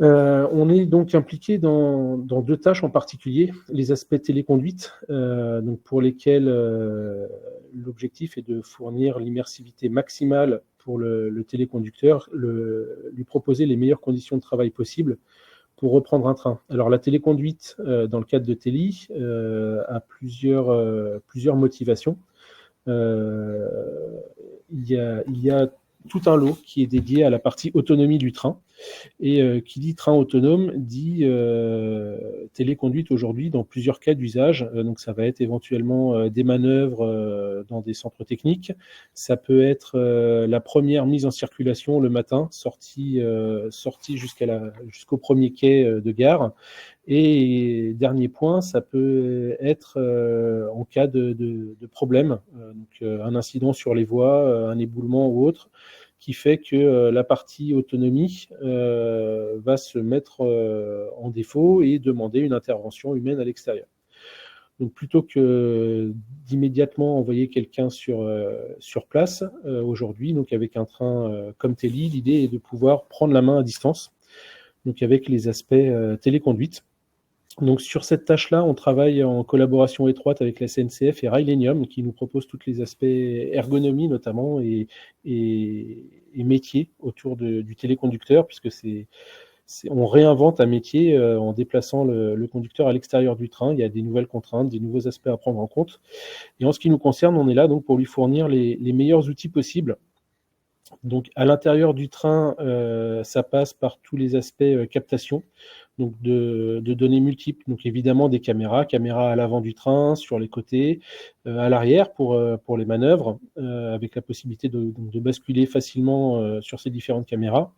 On est donc impliqué dans deux tâches en particulier, les aspects téléconduite, donc pour lesquels l'objectif est de fournir l'immersivité maximale pour le téléconducteur, lui proposer les meilleures conditions de travail possibles pour reprendre un train. Alors la téléconduite, dans le cadre de Teli, a plusieurs motivations. Il y a tout un lot qui est dédié à la partie autonomie du train. Et qui dit train autonome dit téléconduite aujourd'hui dans plusieurs cas d'usage. Donc ça va être éventuellement des manœuvres dans des centres techniques. Ça peut être la première mise en circulation le matin, sortie jusqu'au premier quai de gare. Et dernier point, ça peut être en cas de problème, donc un incident sur les voies, un éboulement ou autre, qui fait que la partie autonomie va se mettre en défaut et demander une intervention humaine à l'extérieur. Donc plutôt que d'immédiatement envoyer quelqu'un sur place, aujourd'hui, donc avec un train comme Teli, l'idée est de pouvoir prendre la main à distance, donc avec les aspects téléconduite. Donc sur cette tâche-là, on travaille en collaboration étroite avec la SNCF et Railenium, qui nous propose tous les aspects ergonomie notamment et métiers autour du téléconducteur, puisque on réinvente un métier en déplaçant le conducteur à l'extérieur du train. Il y a des nouvelles contraintes, des nouveaux aspects à prendre en compte. Et en ce qui nous concerne, on est là donc pour lui fournir les meilleurs outils possibles. Donc à l'intérieur du train, ça passe par tous les aspects captation, donc de données multiples. Donc évidemment des caméras à l'avant du train, sur les côtés, à l'arrière pour les manœuvres, avec la possibilité de basculer facilement sur ces différentes caméras.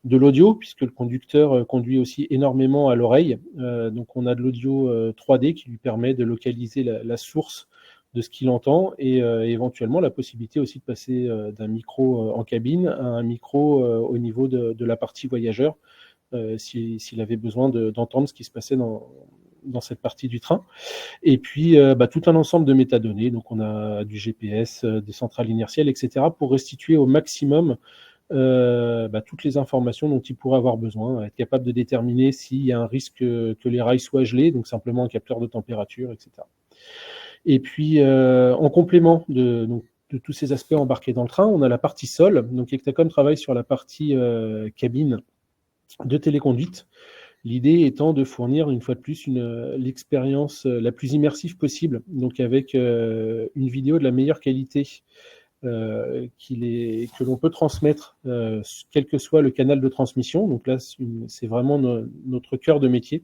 De l'audio, puisque le conducteur conduit aussi énormément à l'oreille. Donc on a de l'audio 3D qui lui permet de localiser la source de ce qu'il entend et éventuellement la possibilité aussi de passer d'un micro en cabine à un micro au niveau de la partie voyageur, s'il avait besoin d'entendre ce qui se passait dans cette partie du train. Et puis tout un ensemble de métadonnées, donc on a du GPS, des centrales inertielles, etc., pour restituer au maximum toutes les informations dont il pourrait avoir besoin, être capable de déterminer s'il y a un risque que les rails soient gelés, donc simplement un capteur de température, etc. Et puis, en complément de tous ces aspects embarqués dans le train, on a la partie sol. Donc, Ektacom travaille sur la partie cabine de téléconduite. L'idée étant de fournir, une fois de plus, l'expérience la plus immersive possible, donc avec une vidéo de la meilleure qualité que l'on peut transmettre, quel que soit le canal de transmission. Donc là, c'est vraiment notre cœur de métier.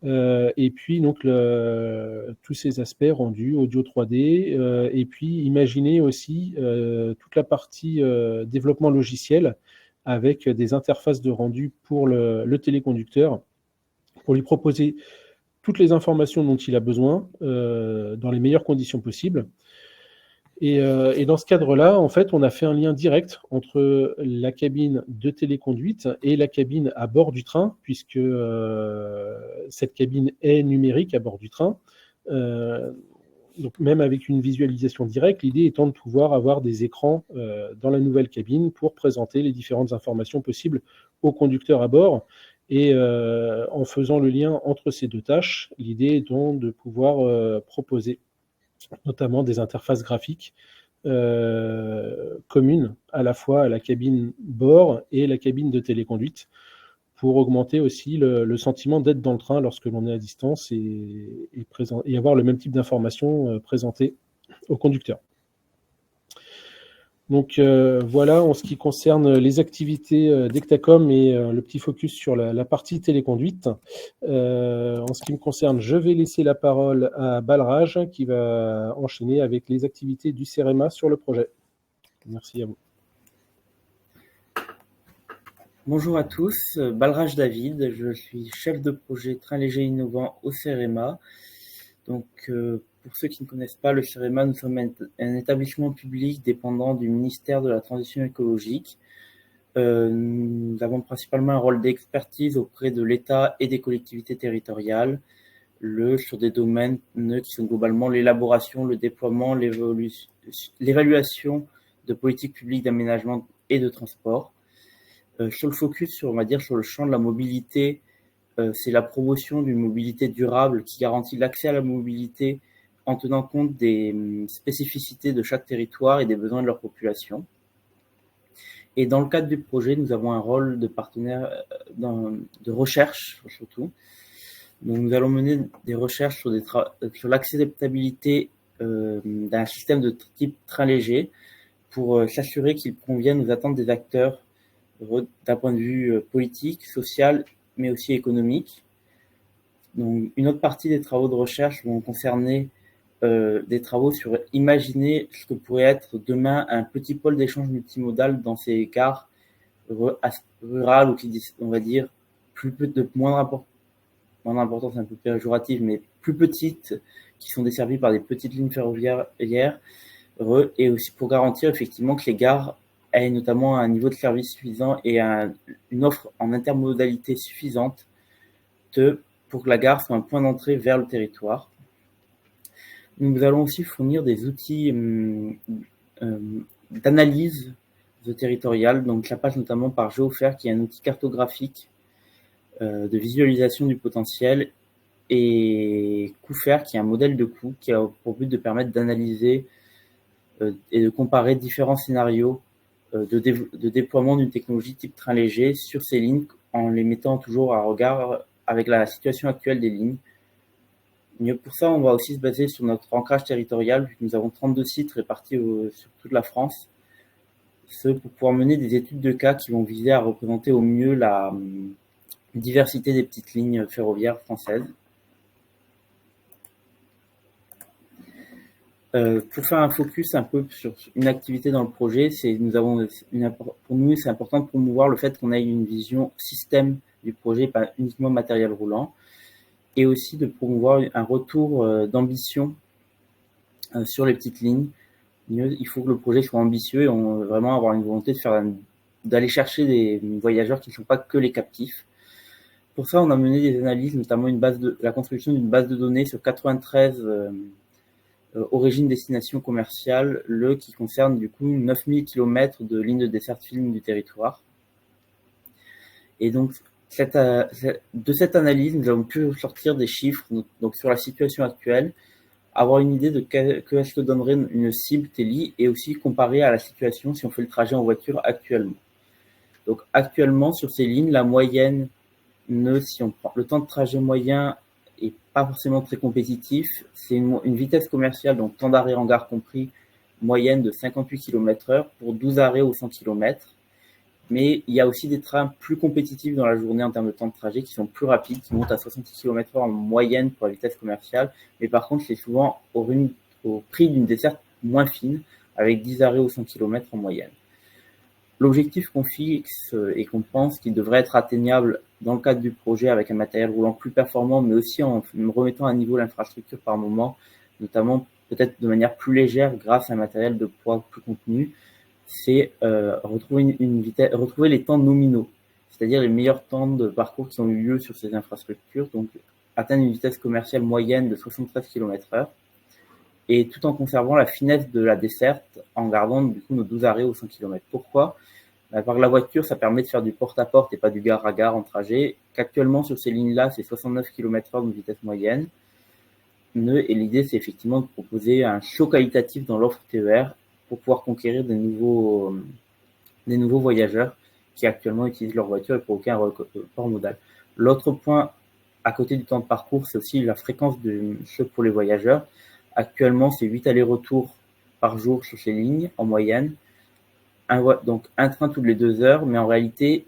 Et puis donc tous ces aspects rendus, audio 3D, et puis imaginer aussi toute la partie développement logiciel avec des interfaces de rendu pour le téléconducteur, pour lui proposer toutes les informations dont il a besoin dans les meilleures conditions possibles. Et dans ce cadre-là, en fait, on a fait un lien direct entre la cabine de téléconduite et la cabine à bord du train, puisque cette cabine est numérique à bord du train. Donc même avec une visualisation directe, l'idée étant de pouvoir avoir des écrans dans la nouvelle cabine pour présenter les différentes informations possibles au conducteur à bord. Et en faisant le lien entre ces deux tâches, l'idée étant de pouvoir proposer notamment des interfaces graphiques communes à la fois à la cabine bord et la cabine de téléconduite pour augmenter aussi le sentiment d'être dans le train lorsque l'on est à distance et avoir le même type d'informations présentées au conducteur. Donc voilà en ce qui concerne les activités d'Ectacom et le petit focus sur la partie téléconduite. En ce qui me concerne, je vais laisser la parole à Balraj qui va enchaîner avec les activités du CEREMA sur le projet. Merci à vous. Bonjour à tous, Balraj David, je suis chef de projet Train léger innovant au CEREMA. Donc, pour ceux qui ne connaissent pas le CEREMA, nous sommes un établissement public dépendant du ministère de la Transition écologique. Nous avons principalement un rôle d'expertise auprès de l'État et des collectivités territoriales, sur des domaines qui sont globalement l'élaboration, le déploiement, l'évaluation de politiques publiques d'aménagement et de transport. Sur le focus, on va dire, sur le champ de la mobilité, c'est la promotion d'une mobilité durable qui garantit l'accès à la mobilité en tenant compte des spécificités de chaque territoire et des besoins de leur population. Et dans le cadre du projet, nous avons un rôle de partenaire de recherche, surtout. Donc, nous allons mener des recherches sur l'acceptabilité d'un système de type train léger pour s'assurer qu'il convienne aux attentes des acteurs d'un point de vue politique, social, mais aussi économique. Donc, une autre partie des travaux de recherche vont concerner des travaux sur imaginer ce que pourrait être demain un petit pôle d'échange multimodal dans ces gares rurales ou qui, on va dire, de moindre importance, un peu péjorative, mais plus petites, qui sont desservies par des petites lignes ferroviaires, et aussi pour garantir effectivement que les gares aient notamment un niveau de service suffisant et une offre en intermodalité suffisante pour que la gare soit un point d'entrée vers le territoire. Nous allons aussi fournir des outils d'analyse territoriale. Donc, ça passe notamment par GeoFair, qui est un outil cartographique de visualisation du potentiel, et CoûtFair, qui est un modèle de coût qui a pour but de permettre d'analyser et de comparer différents scénarios de déploiement d'une technologie type train léger sur ces lignes en les mettant toujours à regard avec la situation actuelle des lignes. Pour ça, on va aussi se baser sur notre ancrage territorial, vu que nous avons 32 sites répartis sur toute la France, pour pouvoir mener des études de cas qui vont viser à représenter au mieux la diversité des petites lignes ferroviaires françaises. Pour faire un focus un peu sur une activité dans le projet, pour nous, c'est important de promouvoir le fait qu'on ait une vision système du projet, pas uniquement matériel roulant, et aussi de promouvoir un retour d'ambition sur les petites lignes. Il faut que le projet soit ambitieux et vraiment avoir une volonté d'aller chercher des voyageurs qui ne sont pas que les captifs. Pour ça, on a mené des analyses, notamment la construction d'une base de données sur 93 origines-destinations commerciales, qui concerne du coup 9000 km de lignes de desserte fine du territoire. Et donc, de cette analyse, nous avons pu sortir des chiffres donc sur la situation actuelle, avoir une idée de que est-ce que donnerait une cible TELI, et aussi comparer à la situation si on fait le trajet en voiture actuellement. Donc actuellement, sur ces lignes, la moyenne, si on prend le temps de trajet moyen, est pas forcément très compétitif. C'est une vitesse commerciale, donc temps d'arrêt en gare compris, moyenne de 58 km/h pour 12 arrêts au 100 km. Mais il y a aussi des trains plus compétitifs dans la journée en termes de temps de trajet qui sont plus rapides, qui montent à 66 km/h en moyenne pour la vitesse commerciale. Mais par contre, c'est souvent au prix d'une desserte moins fine, avec 10 arrêts aux 100 km en moyenne. L'objectif qu'on fixe et qu'on pense qu'il devrait être atteignable dans le cadre du projet avec un matériel roulant plus performant, mais aussi en remettant à niveau l'infrastructure par moment, notamment peut-être de manière plus légère grâce à un matériel de poids plus contenu, c'est retrouver les temps nominaux, c'est-à-dire les meilleurs temps de parcours qui ont eu lieu sur ces infrastructures, donc atteindre une vitesse commerciale moyenne de 73 km/h, et tout en conservant la finesse de la desserte en gardant du coup nos 12 arrêts aux 100 km. Pourquoi ? Par la voiture, ça permet de faire du porte-à-porte et pas du gare à gare en trajet, qu'actuellement sur ces lignes-là, c'est 69 km/h de vitesse moyenne. Et l'idée, c'est effectivement de proposer un saut qualitatif dans l'offre TER pour pouvoir conquérir des nouveaux voyageurs qui actuellement utilisent leur voiture et provoquer un report modal. L'autre point, à côté du temps de parcours, c'est aussi la fréquence de choc pour les voyageurs. Actuellement, c'est 8 allers-retours par jour sur ces lignes en moyenne. Donc un train toutes les 2 heures, mais en réalité,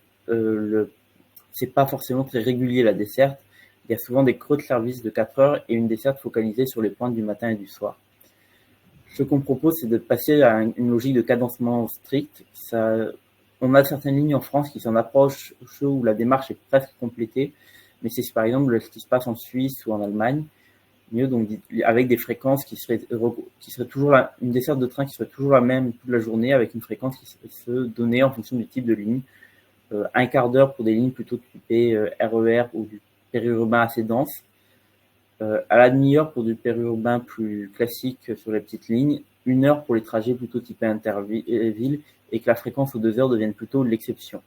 c'est pas forcément très régulier la desserte. Il y a souvent des creux de service de 4 heures et une desserte focalisée sur les pointes du matin et du soir. Ce qu'on propose, c'est de passer à une logique de cadencement strict. On a certaines lignes en France qui s'en approchent, où la démarche est presque complétée, mais c'est par exemple ce qui se passe en Suisse ou en Allemagne. Mieux, donc avec des fréquences qui seraient toujours une desserte de train qui serait toujours la même toute la journée, avec une fréquence qui se donnait en fonction du type de ligne. Un quart d'heure pour des lignes plutôt typées RER ou du périurbain assez dense, à la demi-heure pour du périurbain plus classique sur les petites lignes, 1 heure pour les trajets plutôt typés intervilles, et que la fréquence aux 2 heures devienne plutôt l'exception.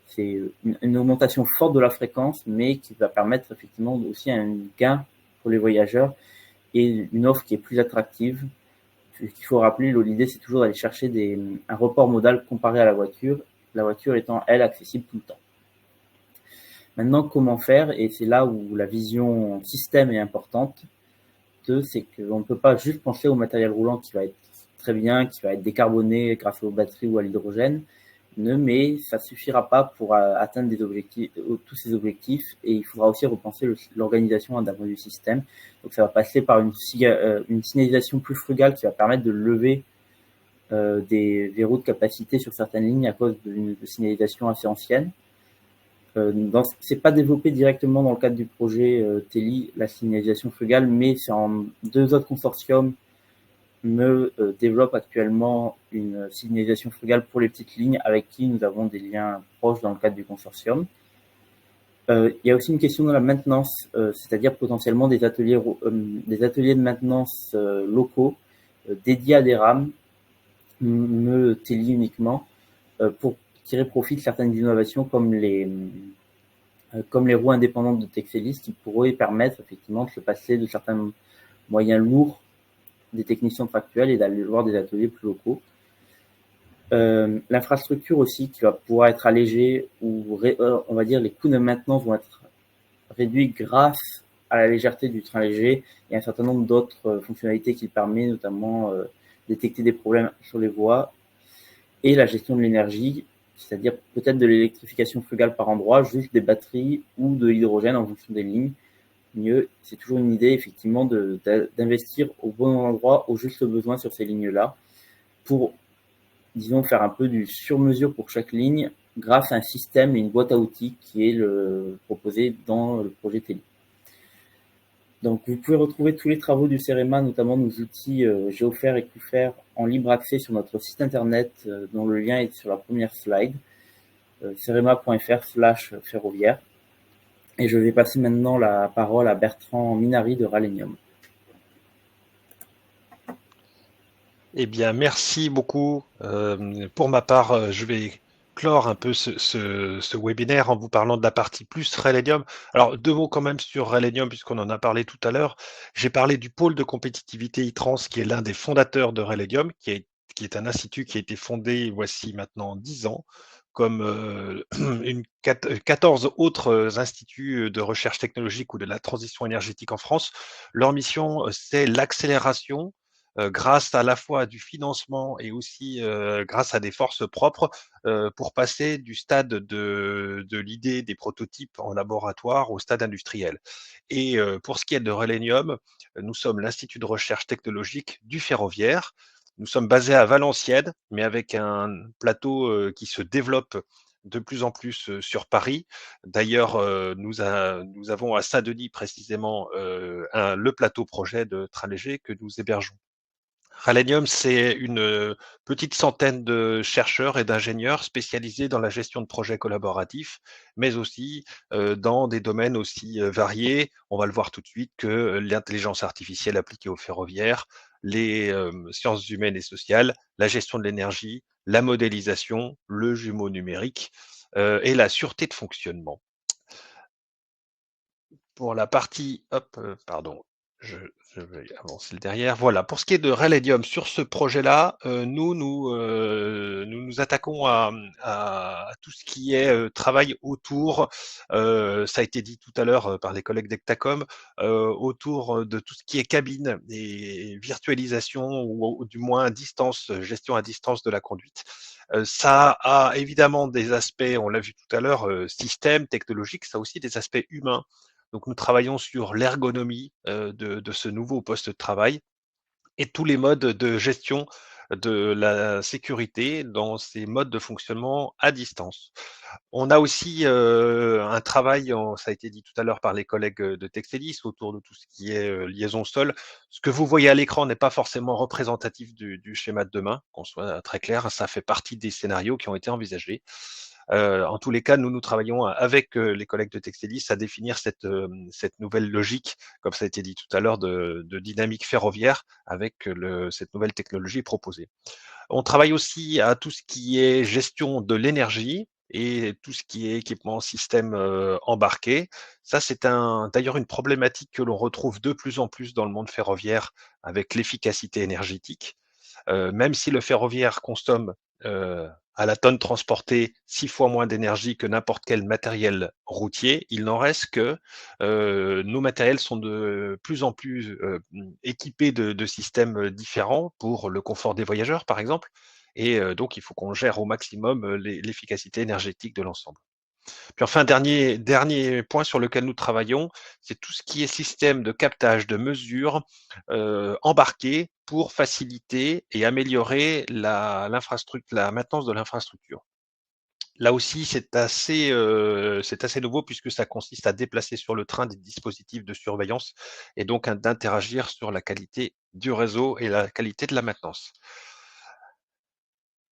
C'est une augmentation forte de la fréquence, mais qui va permettre effectivement aussi un gain pour les voyageurs et une offre qui est plus attractive. Ce qu'il faut rappeler, l'idée c'est toujours d'aller chercher un report modal comparé à la voiture étant elle accessible tout le temps. Maintenant, comment faire? Et c'est là où la vision système est importante. C'est qu'on ne peut pas juste penser au matériel roulant qui va être très bien, qui va être décarboné grâce aux batteries ou à l'hydrogène, mais ça suffira pas pour atteindre tous ces objectifs, et il faudra aussi repenser l'organisation d'un point de vue système. Donc ça va passer par une signalisation plus frugale qui va permettre de lever des verrous de capacité sur certaines lignes à cause d'une signalisation assez ancienne. C'est pas développé directement dans le cadre du projet TELI, la signalisation frugale, mais c'est en 2 autres consortiums développe actuellement une signalisation frugale pour les petites lignes avec qui nous avons des liens proches dans le cadre du consortium. Il y a aussi une question de la maintenance, c'est-à-dire potentiellement des ateliers de maintenance locaux dédiés à des rames, TELI uniquement, pour tirer profit de certaines innovations comme les roues indépendantes de Texelis qui pourraient permettre effectivement de se passer de certains moyens lourds des techniciens contractuels et d'aller voir des ateliers plus locaux. L'infrastructure aussi qui va pouvoir être allégée, ou on va dire les coûts de maintenance vont être réduits grâce à la légèreté du train léger et un certain nombre d'autres fonctionnalités qu'il permet, notamment détecter des problèmes sur les voies, et la gestion de l'énergie, c'est-à-dire peut-être de l'électrification frugale par endroit, juste des batteries ou de l'hydrogène en fonction des lignes. Mieux, c'est toujours une idée effectivement d'investir au bon endroit, au juste besoin sur ces lignes-là, pour, disons, faire un peu du sur-mesure pour chaque ligne grâce à un système et une boîte à outils qui est proposé dans le projet TELI. Donc, vous pouvez retrouver tous les travaux du CEREMA, notamment nos outils GeoFair et QFair, en libre accès sur notre site internet, dont le lien est sur la première slide, cerema.fr/ferroviaire. Et je vais passer maintenant la parole à Bertrand Minary de Ralenium. Eh bien, merci beaucoup. Pour ma part, je vais clore un peu ce webinaire en vous parlant de la partie plus Ralenium. Alors, 2 mots quand même sur Ralenium, puisqu'on en a parlé tout à l'heure. J'ai parlé du pôle de compétitivité ITRANS, qui est l'un des fondateurs de Ralenium, qui est un institut qui a été fondé voici maintenant 10 ans, comme 14 autres instituts de recherche technologique ou de la transition énergétique en France. Leur mission, c'est l'accélération grâce à la fois du financement et aussi grâce à des forces propres, pour passer du stade de l'idée des prototypes en laboratoire au stade industriel. Et pour ce qui est de Rélenium, nous sommes l'Institut de recherche technologique du ferroviaire. Nous sommes basés à Valenciennes, mais avec un plateau qui se développe de plus en plus sur Paris. D'ailleurs, nous avons à Saint-Denis précisément le plateau projet de train léger que nous hébergeons. Ralenium, c'est une petite centaine de chercheurs et d'ingénieurs spécialisés dans la gestion de projets collaboratifs, mais aussi dans des domaines aussi variés. On va le voir tout de suite que l'intelligence artificielle appliquée au ferroviaire, les sciences humaines et sociales, la gestion de l'énergie, la modélisation, le jumeau numérique et la sûreté de fonctionnement. Pour la partie, pardon, je vais avancer le derrière. Voilà, pour ce qui est de Ralenium, sur ce projet-là, nous attaquons à tout ce qui est travail autour, ça a été dit tout à l'heure par les collègues d'Ectacom, autour de tout ce qui est cabine et virtualisation ou du moins à distance, gestion à distance de la conduite. Ça a évidemment des aspects, on l'a vu tout à l'heure, système, technologique, ça a aussi des aspects humains. Donc nous travaillons sur l'ergonomie de ce nouveau poste de travail et tous les modes de gestion de la sécurité dans ces modes de fonctionnement à distance. On a aussi un travail, ça a été dit tout à l'heure par les collègues de Texelis, autour de tout ce qui est liaison sol. Ce que vous voyez à l'écran n'est pas forcément représentatif du schéma de demain, qu'on soit très clair, ça fait partie des scénarios qui ont été envisagés. En tous les cas, nous travaillons avec les collègues de Texelis à définir cette nouvelle logique, comme ça a été dit tout à l'heure, de dynamique ferroviaire avec cette nouvelle technologie proposée. On travaille aussi à tout ce qui est gestion de l'énergie et tout ce qui est équipement système embarqué. Ça, c'est d'ailleurs une problématique que l'on retrouve de plus en plus dans le monde ferroviaire avec l'efficacité énergétique. Même si le ferroviaire consomme à la tonne transportée 6 fois moins d'énergie que n'importe quel matériel routier, il n'en reste que nos matériels sont de plus en plus équipés de systèmes différents pour le confort des voyageurs, par exemple. Et donc, il faut qu'on gère au maximum l'efficacité énergétique de l'ensemble. Puis enfin, dernier point sur lequel nous travaillons, c'est tout ce qui est système de captage de mesures embarqué pour faciliter et améliorer la maintenance de l'infrastructure. Là aussi, c'est assez nouveau puisque ça consiste à déplacer sur le train des dispositifs de surveillance et donc d'interagir sur la qualité du réseau et la qualité de la maintenance.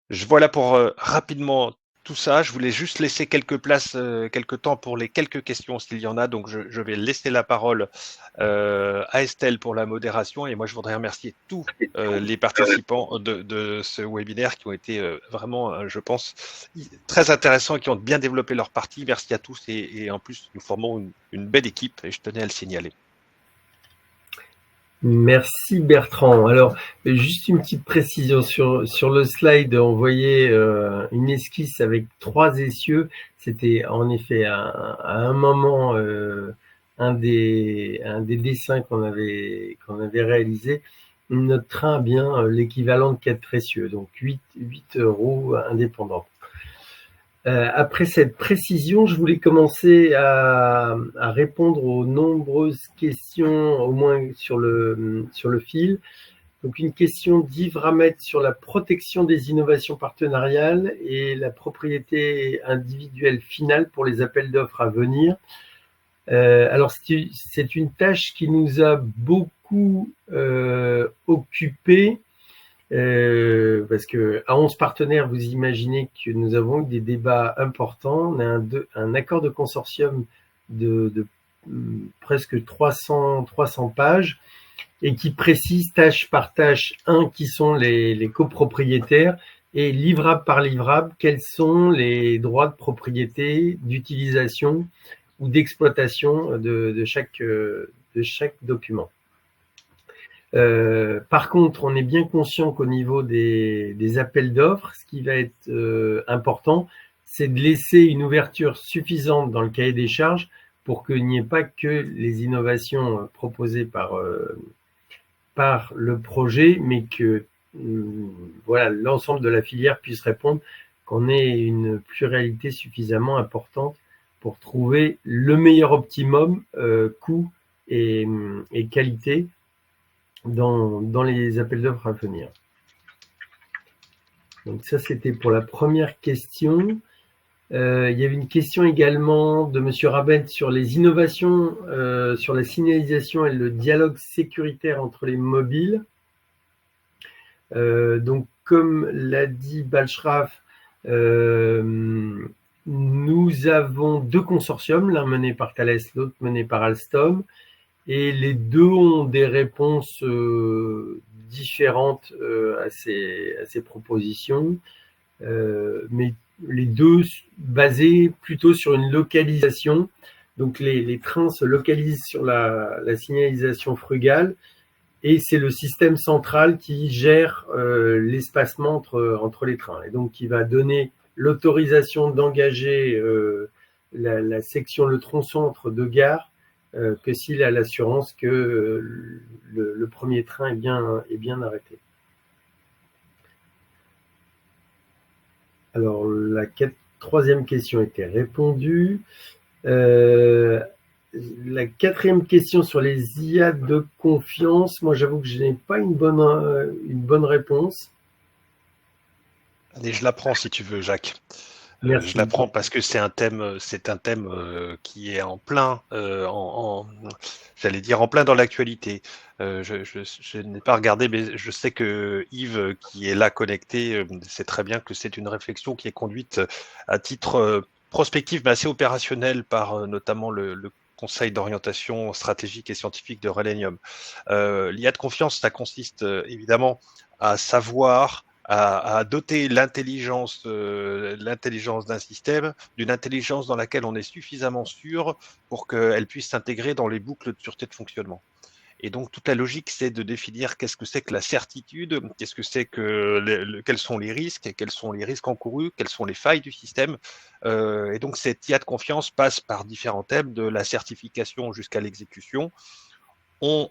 Voilà pour rapidement tout ça. Je voulais juste laisser quelques temps pour les quelques questions s'il y en a. Donc, je vais laisser la parole à Estelle pour la modération. Et moi, je voudrais remercier tous les participants de ce webinaire qui ont été vraiment, je pense, très intéressants et qui ont bien développé leur partie. Merci à tous. Et en plus, nous formons une belle équipe et je tenais à le signaler. Merci Bertrand. Alors, juste une petite précision sur le slide, on voyait une esquisse avec 3 essieux. C'était en effet à un moment un des dessins qu'on avait réalisé. Notre train a bien l'équivalent de 4 essieux, donc 8 roues indépendantes. Après cette précision, je voulais commencer à répondre aux nombreuses questions, au moins sur le fil. Donc une question d'Yves Ramette sur la protection des innovations partenariales et la propriété individuelle finale pour les appels d'offres à venir. Alors c'est une tâche qui nous a beaucoup occupés. Parce que à 11 partenaires, vous imaginez que nous avons eu des débats importants. On a un accord de consortium de presque 300 pages et qui précise tâche par tâche, qui sont les copropriétaires et livrable par livrable, quels sont les droits de propriété, d'utilisation ou d'exploitation de chaque document. Par contre, on est bien conscient qu'au niveau des appels d'offres, ce qui va être important, c'est de laisser une ouverture suffisante dans le cahier des charges pour qu'il n'y ait pas que les innovations proposées par par le projet, mais que voilà, l'ensemble de la filière puisse répondre, qu'on ait une pluralité suffisamment importante pour trouver le meilleur optimum coût et qualité dans les appels d'offres à venir. Donc ça, c'était pour la première question. Il y avait une question également de Monsieur Rabet sur les innovations sur la signalisation et le dialogue sécuritaire entre les mobiles. Donc, comme l'a dit Balchraf, nous avons 2 consortiums, l'un mené par Thales, l'autre mené par Alstom, et les 2 ont des réponses différentes à ces propositions, mais les 2 basés plutôt sur une localisation. Donc les trains se localisent sur la signalisation frugale, et c'est le système central qui gère l'espacement entre les trains, et donc qui va donner l'autorisation d'engager la section, le tronçon entre 2 gares, que s'il a l'assurance que le premier train est bien arrêté. Alors, la 3e question était répondue. La 4e question sur les IA de confiance, moi j'avoue que je n'ai pas une bonne réponse. Allez, je la prends si tu veux, Jacques. Merci. Je la prends parce que c'est un thème qui est en plein, j'allais dire en plein dans l'actualité. Je n'ai pas regardé, mais je sais que Yves, qui est là connecté, sait très bien que c'est une réflexion qui est conduite à titre prospectif, mais assez opérationnel par notamment le Conseil d'orientation stratégique et scientifique de Rélenium. L'IA de confiance, ça consiste évidemment à savoir, à doter l'intelligence d'un système d'une intelligence dans laquelle on est suffisamment sûr pour qu'elle puisse s'intégrer dans les boucles de sûreté de fonctionnement. Et donc toute la logique, c'est de définir qu'est-ce que c'est que la certitude, qu'est-ce que c'est que quels sont les risques, quels sont les risques encourus, quelles sont les failles du système. Et donc cette IA de confiance passe par différents thèmes, de la certification jusqu'à l'exécution.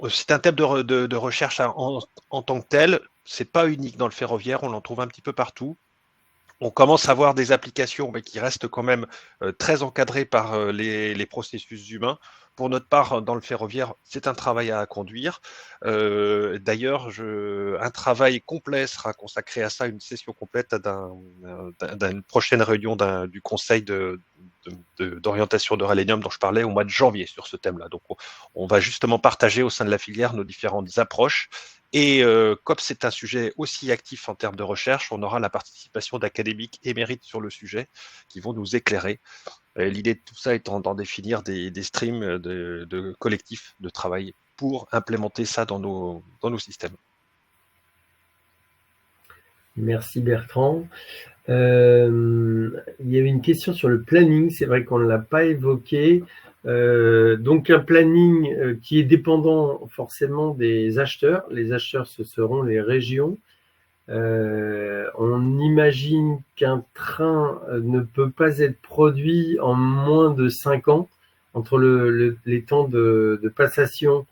C'est un thème de recherche en tant que tel. C'est pas unique dans le ferroviaire, on en trouve un petit peu partout. On commence à avoir des applications, mais qui restent quand même très encadrées par les processus humains. Pour notre part, dans le ferroviaire, c'est un travail à conduire. D'ailleurs, un travail complet sera consacré à ça, une session complète d'une prochaine réunion du conseil d'orientation de Rélenium dont je parlais au mois de janvier sur ce thème-là. Donc, on va justement partager au sein de la filière nos différentes approches. Et comme c'est un sujet aussi actif en termes de recherche, on aura la participation d'académiques émérites sur le sujet qui vont nous éclairer. L'idée de tout ça étant d'en définir des streams de collectifs de travail pour implémenter ça dans nos systèmes. Merci Bertrand. Il y avait une question sur le planning, c'est vrai qu'on ne l'a pas évoqué. Donc un planning qui est dépendant forcément des acheteurs. Les acheteurs, ce seront les régions. On imagine qu'un train ne peut pas être produit en moins de 5 ans, entre les temps de passation,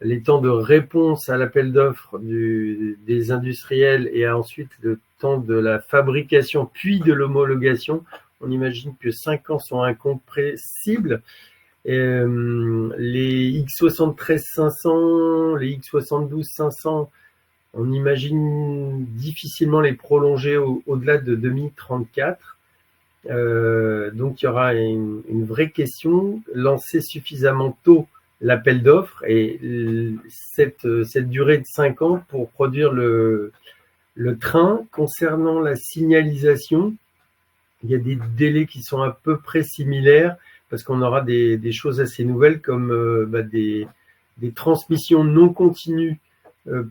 les temps de réponse à l'appel d'offres des industriels, et ensuite le temps de la fabrication puis de l'homologation. On imagine que 5 ans sont incompressibles. Les X73-500, les X72-500, on imagine difficilement les prolonger au-delà de 2034. Donc il y aura une vraie question, lancer suffisamment tôt l'appel d'offres et cette durée de 5 ans pour produire le train. Concernant la signalisation, il y a des délais qui sont à peu près similaires, parce qu'on aura des choses assez nouvelles comme des transmissions non continues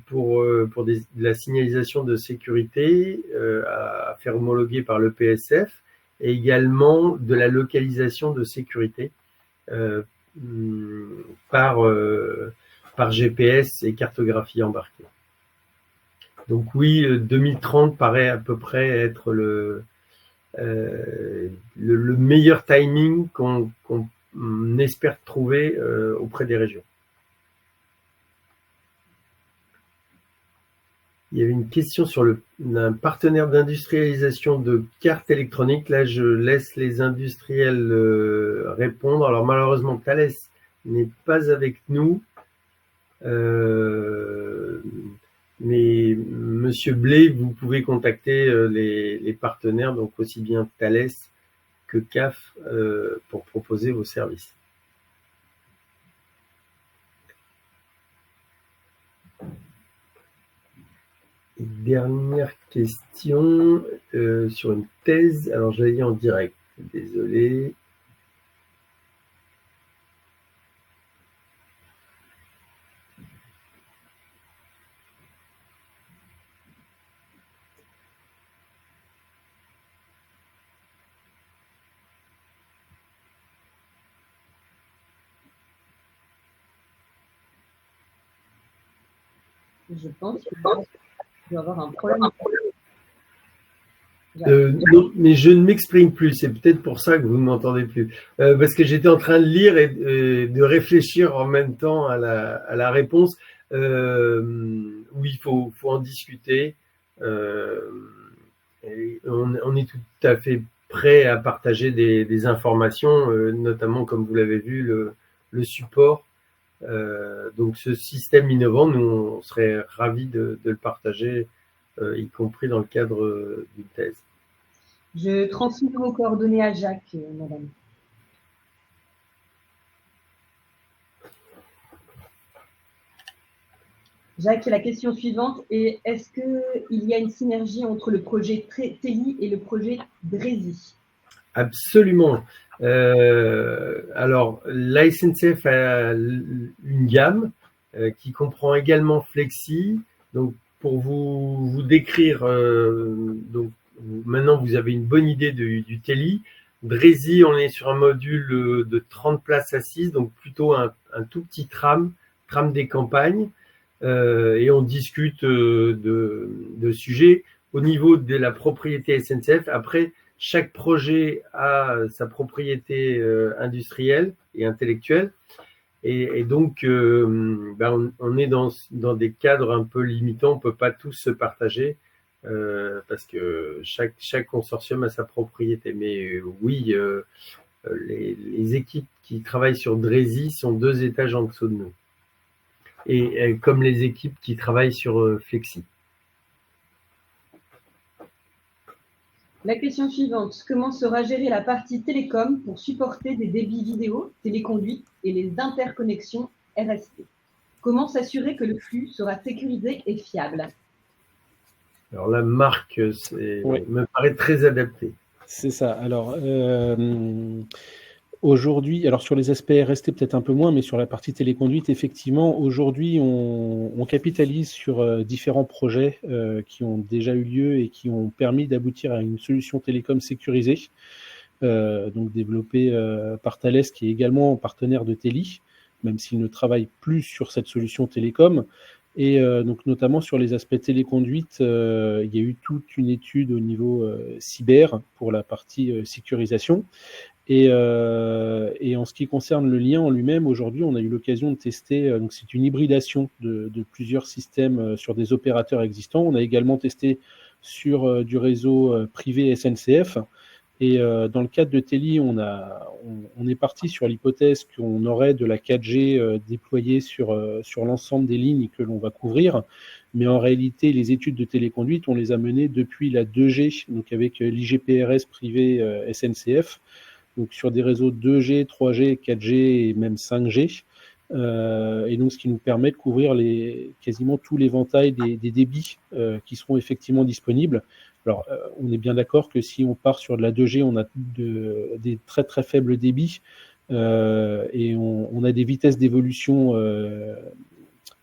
pour de la signalisation de sécurité à faire homologuer par le PSF, et également de la localisation de sécurité par GPS et cartographie embarquée. Donc oui, 2030 paraît à peu près être le meilleur timing qu'on espère trouver auprès des régions. Il y avait une question sur un partenaire d'industrialisation de cartes électroniques. Là, je laisse les industriels répondre. Alors malheureusement, Thales n'est pas avec nous. Mais Monsieur Blé, vous pouvez contacter les partenaires, donc aussi bien Thales que CAF, pour proposer vos services. Et dernière question sur une thèse. Alors j'allais dire en direct, désolé. Je pense que je vais avoir un problème. Non, mais je ne m'exprime plus, c'est peut-être pour ça que vous ne m'entendez plus. Parce que j'étais en train de lire et de réfléchir en même temps à la réponse. Oui, il faut en discuter. Et on est tout à fait prêt à partager des informations, notamment comme vous l'avez vu, le support. Donc ce système innovant, nous on serait ravis de le partager, y compris dans le cadre d'une thèse. Je transmets vos coordonnées à Jacques, madame. Jacques, la question suivante est: est-ce qu'il y a une synergie entre le projet TELI et le projet DRESI? Absolument. Alors, la SNCF a une gamme qui comprend également Flexi. Donc, pour vous décrire, donc maintenant vous avez une bonne idée du TELI. DRESI, on est sur un module de 30 places assises, donc plutôt un tout petit tram des campagnes. Et on discute de sujets au niveau de la propriété SNCF. Après, chaque projet a sa propriété industrielle et intellectuelle. Et donc, on est dans des cadres un peu limitants. On ne peut pas tous se partager parce que chaque consortium a sa propriété. Mais oui, les équipes qui travaillent sur DRESI sont 2 étages en dessous de nous. Et comme les équipes qui travaillent sur Flexi. La question suivante: comment sera gérée la partie télécom pour supporter des débits vidéo, téléconduite et les interconnexions RST? Comment s'assurer que le flux sera sécurisé et fiable? Alors la marque me paraît très adaptée. C'est ça. Alors, aujourd'hui, alors sur les aspects RST peut-être un peu moins, mais sur la partie téléconduite, effectivement, aujourd'hui, on capitalise sur différents projets qui ont déjà eu lieu et qui ont permis d'aboutir à une solution télécom sécurisée, donc développée par Thales, qui est également partenaire de Teli, même s'il ne travaille plus sur cette solution télécom. Et donc notamment sur les aspects téléconduite, il y a eu toute une étude au niveau cyber pour la partie sécurisation. Et en ce qui concerne le lien en lui-même, aujourd'hui, on a eu l'occasion de tester, donc c'est une hybridation de plusieurs systèmes sur des opérateurs existants. On a également testé sur du réseau privé SNCF. Et dans le cadre de Teli, on est parti sur l'hypothèse qu'on aurait de la 4G déployée sur l'ensemble des lignes que l'on va couvrir. Mais en réalité, les études de téléconduite, on les a menées depuis la 2G, donc avec l'IGPRS privé SNCF. Donc sur des réseaux 2G, 3G, 4G et même 5G. Et donc ce qui nous permet de couvrir quasiment tout l'éventail des débits qui seront effectivement disponibles. Alors on est bien d'accord que si on part sur de la 2G, on a des très très faibles débits et on a des vitesses d'évolution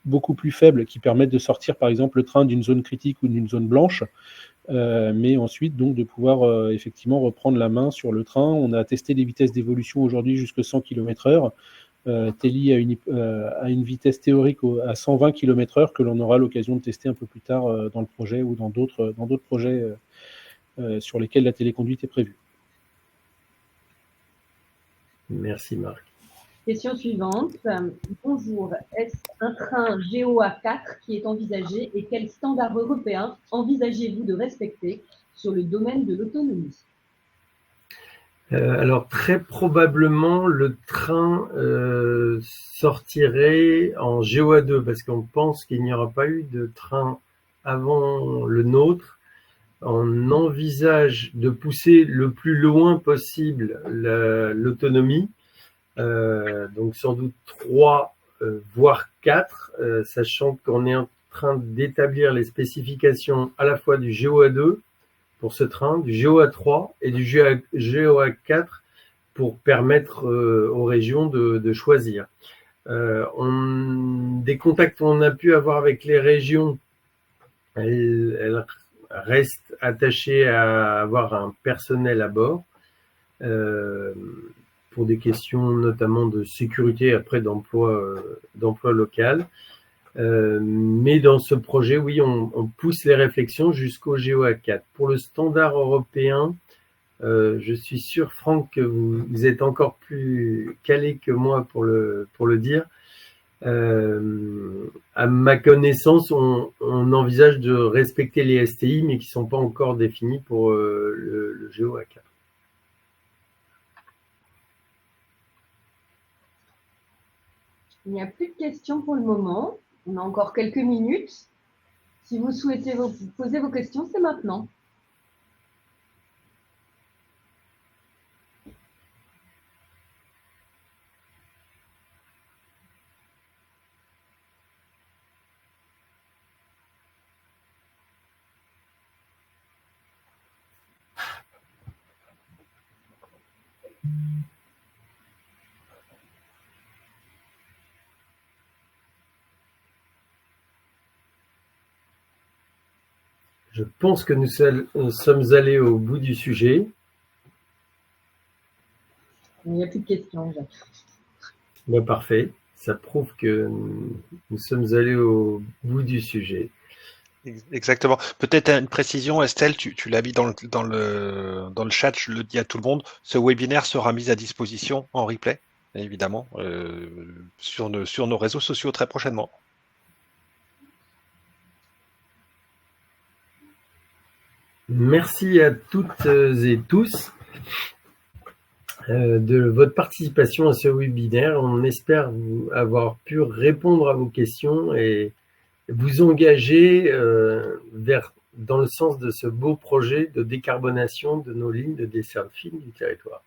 beaucoup plus faibles qui permettent de sortir par exemple le train d'une zone critique ou d'une zone blanche. Mais ensuite, donc, de pouvoir effectivement reprendre la main sur le train. On a testé des vitesses d'évolution aujourd'hui jusqu'à 100 km/h. Teli a une vitesse théorique à 120 km/h que l'on aura l'occasion de tester un peu plus tard dans le projet ou dans d'autres projets sur lesquels la téléconduite est prévue. Merci Marc. Question suivante. Bonjour, est-ce un train GOA 4 qui est envisagé et quels standards européens envisagez-vous de respecter sur le domaine de l'autonomie? Alors très probablement le train sortirait en GOA 2 parce qu'on pense qu'il n'y aura pas eu de train avant le nôtre. On envisage de pousser le plus loin possible l'autonomie, donc sans doute 3 voire 4, sachant qu'on est en train d'établir les spécifications à la fois du GOA 2 pour ce train, du GOA 3 et du GOA 4 pour permettre aux régions de choisir. Des contacts qu'on a pu avoir avec les régions, elles restent attachées à avoir un personnel à bord pour des questions notamment de sécurité, après d'emploi local. Mais dans ce projet, oui, on pousse les réflexions jusqu'au GOA 4. Pour le standard européen, je suis sûr, Franck, que vous êtes encore plus calé que moi pour le dire. À ma connaissance, on envisage de respecter les STI, mais qui ne sont pas encore définis pour le GOA 4. Il n'y a plus de questions pour le moment. On a encore quelques minutes. Si vous souhaitez poser vos questions, c'est maintenant. Je pense que nous sommes allés au bout du sujet. Il n'y a plus de questions, Jacques. Ben, parfait. Ça prouve que nous sommes allés au bout du sujet. Exactement. Peut-être une précision, Estelle, tu l'as mis dans le chat, je le dis à tout le monde. Ce webinaire sera mis à disposition en replay, évidemment, sur nos réseaux sociaux très prochainement. Merci à toutes et tous de votre participation à ce webinaire. On espère avoir pu répondre à vos questions et vous engager dans le sens de ce beau projet de décarbonation de nos lignes de desserte fine du territoire.